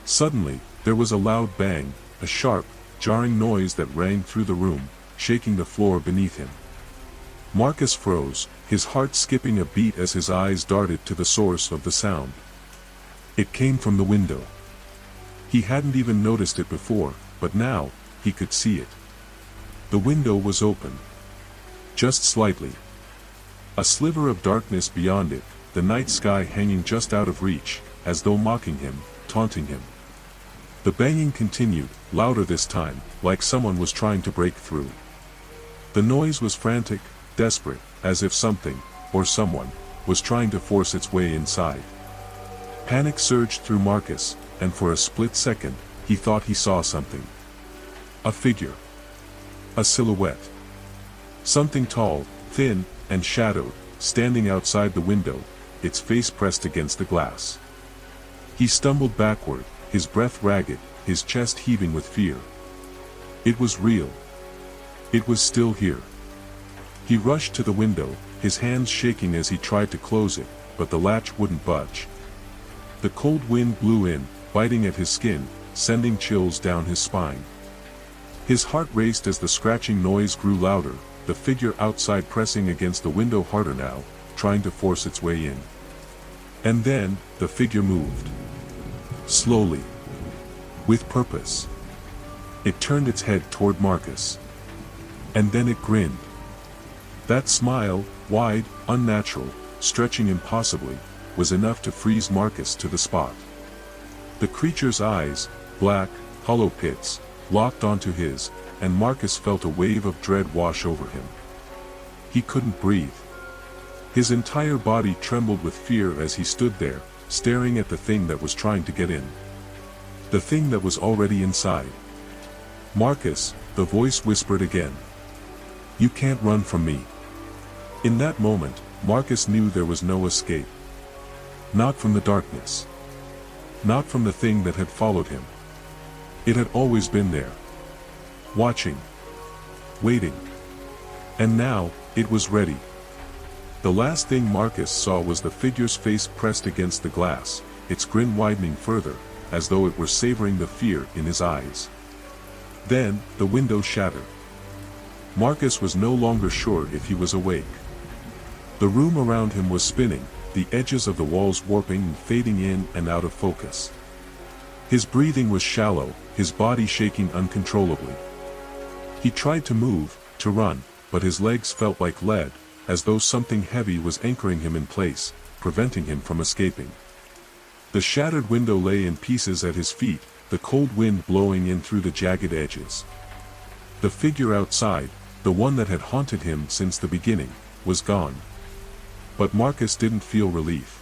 Suddenly, there was a loud bang, a sharp, jarring noise that rang through the room, shaking the floor beneath him. Marcus froze, his heart skipping a beat as his eyes darted to the source of the sound. It came from the window. He hadn't even noticed it before, but now, he could see it. The window was open. Just slightly. A sliver of darkness beyond it, the night sky hanging just out of reach, as though mocking him, taunting him. The banging continued, louder this time, like someone was trying to break through. The noise was frantic, desperate, as if something, or someone, was trying to force its way inside. Panic surged through Marcus, and for a split second, he thought he saw something. A figure. A silhouette. Something tall, thin, and shadowed, standing outside the window, its face pressed against the glass. He stumbled backward, his breath ragged, his chest heaving with fear. It was real. It was still here. He rushed to the window, his hands shaking as he tried to close it, but the latch wouldn't budge. The cold wind blew in, biting at his skin, sending chills down his spine. His heart raced as the scratching noise grew louder, the figure outside pressing against the window harder now, trying to force its way in. And then, the figure moved. Slowly. With purpose. It turned its head toward Marcus. And then it grinned. That smile, wide, unnatural, stretching impossibly, was enough to freeze Marcus to the spot. The creature's eyes, black, hollow pits, locked onto his, and Marcus felt a wave of dread wash over him. He couldn't breathe. His entire body trembled with fear as he stood there, staring at the thing that was trying to get in. The thing that was already inside. "Marcus," the voice whispered again. "You can't run from me." In that moment, Marcus knew there was no escape. Not from the darkness. Not from the thing that had followed him. It had always been there. Watching. Waiting. And now, it was ready. The last thing Marcus saw was the figure's face pressed against the glass, its grin widening further, as though it were savoring the fear in his eyes. Then, the window shattered. Marcus was no longer sure if he was awake. The room around him was spinning, the edges of the walls warping and fading in and out of focus. His breathing was shallow, his body shaking uncontrollably. He tried to move, to run, but his legs felt like lead, as though something heavy was anchoring him in place, preventing him from escaping. The shattered window lay in pieces at his feet, the cold wind blowing in through the jagged edges. The figure outside, the one that had haunted him since the beginning, was gone. But Marcus didn't feel relief.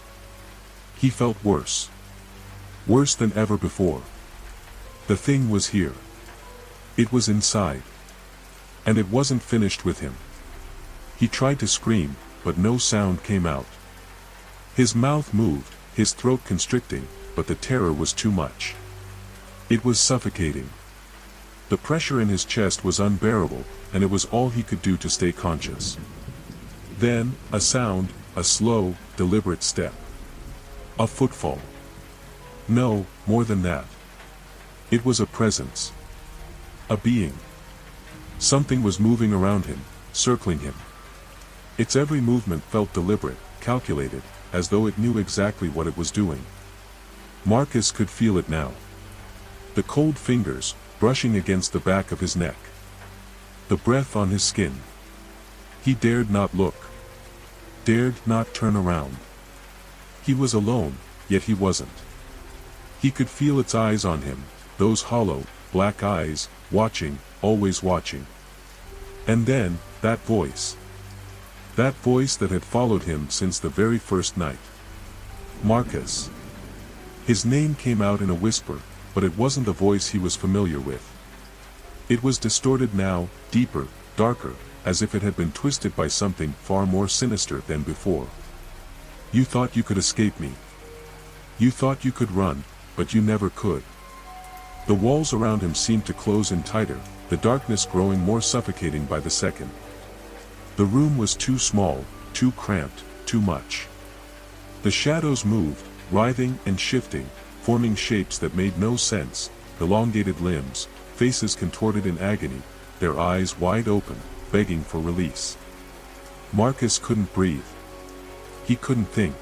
He felt worse. Worse than ever before. The thing was here. It was inside. And it wasn't finished with him. He tried to scream, but no sound came out. His mouth moved, his throat constricting, but the terror was too much. It was suffocating. The pressure in his chest was unbearable, and it was all he could do to stay conscious. Then, a sound, a slow, deliberate step. A footfall. No, more than that. It was a presence. A being. Something was moving around him, circling him. Its every movement felt deliberate, calculated, as though it knew exactly what it was doing. Marcus could feel it now. The cold fingers, brushing against the back of his neck. The breath on his skin. He dared not look. Dared not turn around. He was alone, yet he wasn't. He could feel its eyes on him, those hollow, black eyes, watching, always watching. And then, that voice. That voice that had followed him since the very first night. Marcus. His name came out in a whisper, but it wasn't the voice he was familiar with. It was distorted now, deeper, darker, as if it had been twisted by something far more sinister than before. "You thought you could escape me. You thought you could run, but you never could." The walls around him seemed to close in tighter, the darkness growing more suffocating by the second. The room was too small, too cramped, too much. The shadows moved, writhing and shifting, forming shapes that made no sense, elongated limbs, faces contorted in agony, their eyes wide open, begging for release. Marcus couldn't breathe. He couldn't think.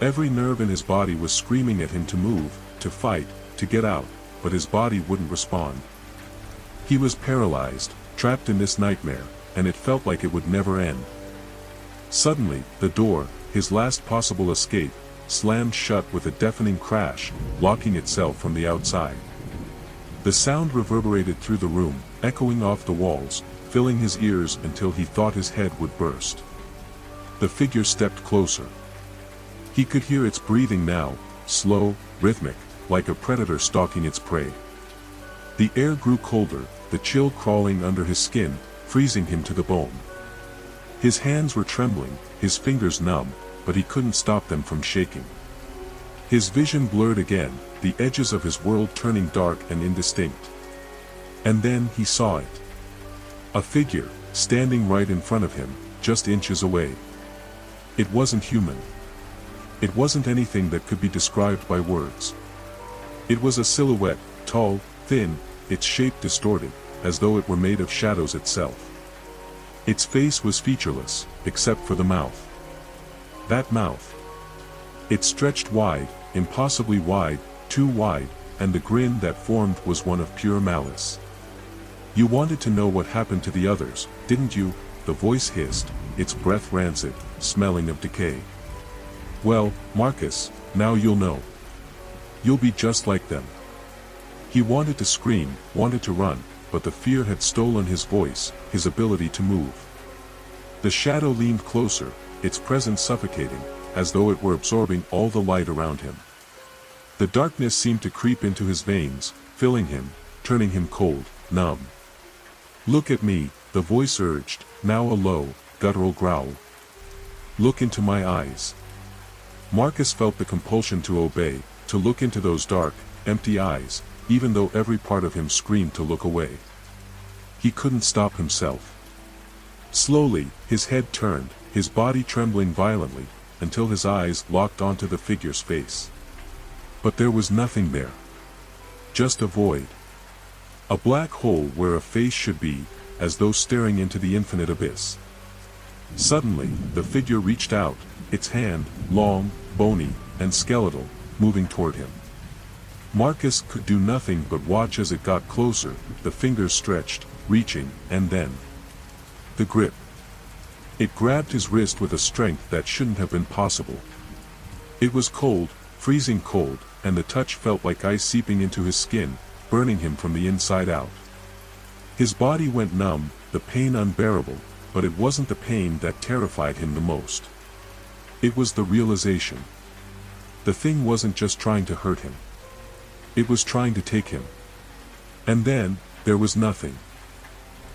Every nerve in his body was screaming at him to move, to fight, to get out, but his body wouldn't respond. He was paralyzed, trapped in this nightmare, and it felt like it would never end. Suddenly, the door, his last possible escape, slammed shut with a deafening crash, locking itself from the outside. The sound reverberated through the room, echoing off the walls, filling his ears until he thought his head would burst. The figure stepped closer. He could hear its breathing now, slow, rhythmic, like a predator stalking its prey. The air grew colder, the chill crawling under his skin, freezing him to the bone. His hands were trembling, his fingers numb, but he couldn't stop them from shaking. His vision blurred again, the edges of his world turning dark and indistinct. And then he saw it. A figure, standing right in front of him, just inches away. It wasn't human. It wasn't anything that could be described by words. It was a silhouette, tall, thin, its shape distorted, as though it were made of shadows itself. Its face was featureless, except for the mouth. That mouth. It stretched wide, impossibly wide, too wide, and the grin that formed was one of pure malice. "You wanted to know what happened to the others, didn't you?" the voice hissed, its breath rancid, smelling of decay. "Well, Marcus, now you'll know. You'll be just like them." He wanted to scream, wanted to run, but the fear had stolen his voice, his ability to move. The shadow leaned closer, its presence suffocating, as though it were absorbing all the light around him. The darkness seemed to creep into his veins, filling him, turning him cold, numb. "Look at me," the voice urged, now a low, guttural growl. "Look into my eyes." Marcus felt the compulsion to obey, to look into those dark, empty eyes, even though every part of him screamed to look away. He couldn't stop himself. Slowly, his head turned, his body trembling violently, until his eyes locked onto the figure's face. But there was nothing there. Just a void. A black hole where a face should be, as though staring into the infinite abyss. Suddenly, the figure reached out, its hand, long, bony, and skeletal, moving toward him. Marcus could do nothing but watch as it got closer, the fingers stretched, reaching, and then the grip. It grabbed his wrist with a strength that shouldn't have been possible. It was cold, freezing cold, and the touch felt like ice seeping into his skin, burning him from the inside out. His body went numb, the pain unbearable, but it wasn't the pain that terrified him the most. It was the realization. The thing wasn't just trying to hurt him. It was trying to take him. And then, there was nothing.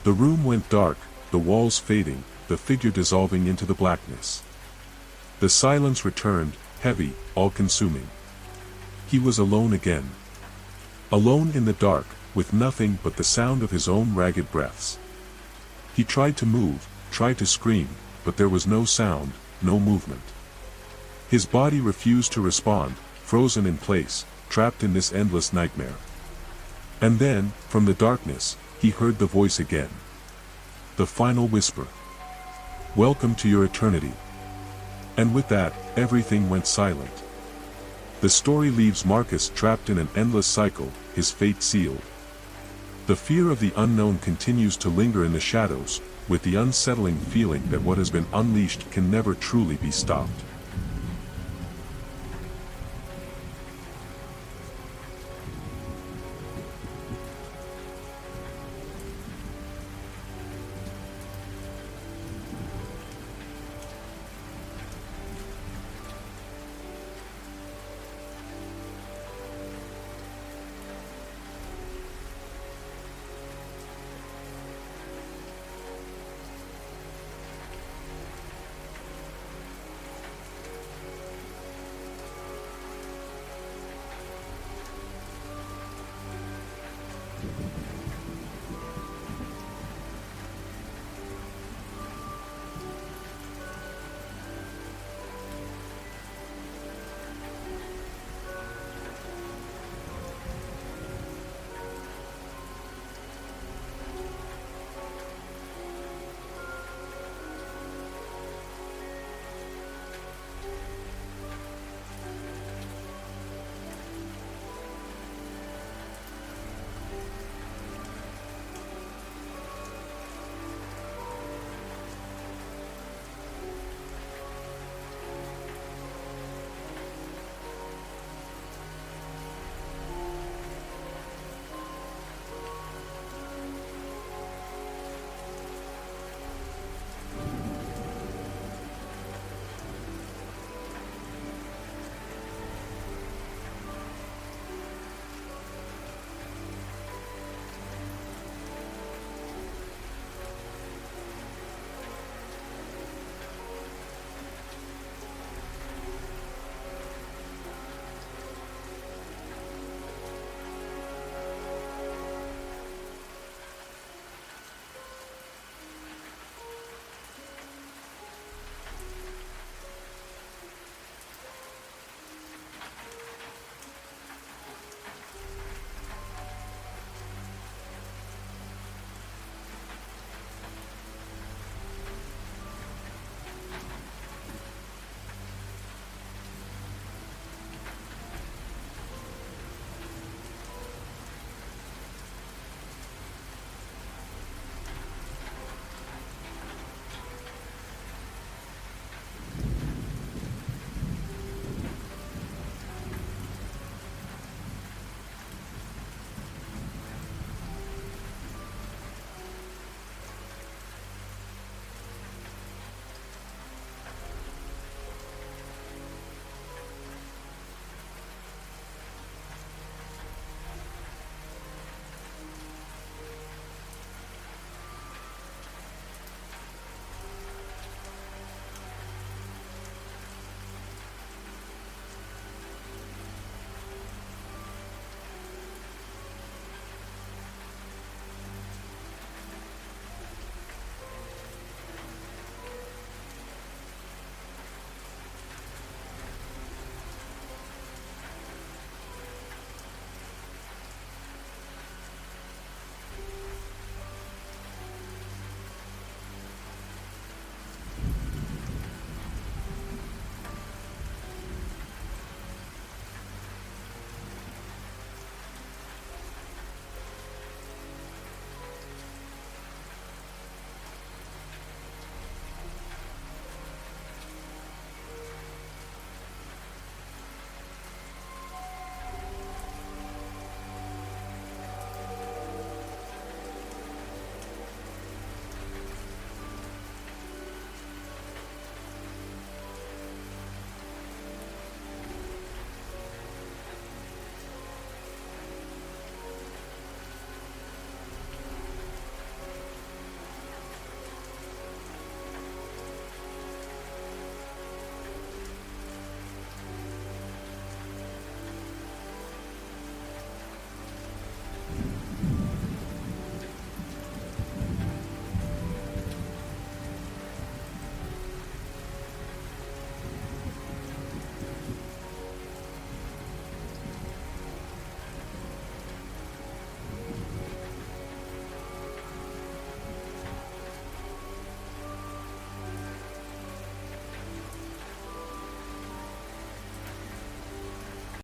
The room went dark, the walls fading, the figure dissolving into the blackness. The silence returned, heavy, all-consuming. He was alone again. Alone in the dark, with nothing but the sound of his own ragged breaths. He tried to move, tried to scream, but there was no sound, no movement. His body refused to respond, frozen in place, trapped in this endless nightmare. And then, from the darkness, he heard the voice again. The final whisper. "Welcome to your eternity." And with that, everything went silent. The story leaves Marcus trapped in an endless cycle, his fate sealed. The fear of the unknown continues to linger in the shadows, with the unsettling feeling that what has been unleashed can never truly be stopped.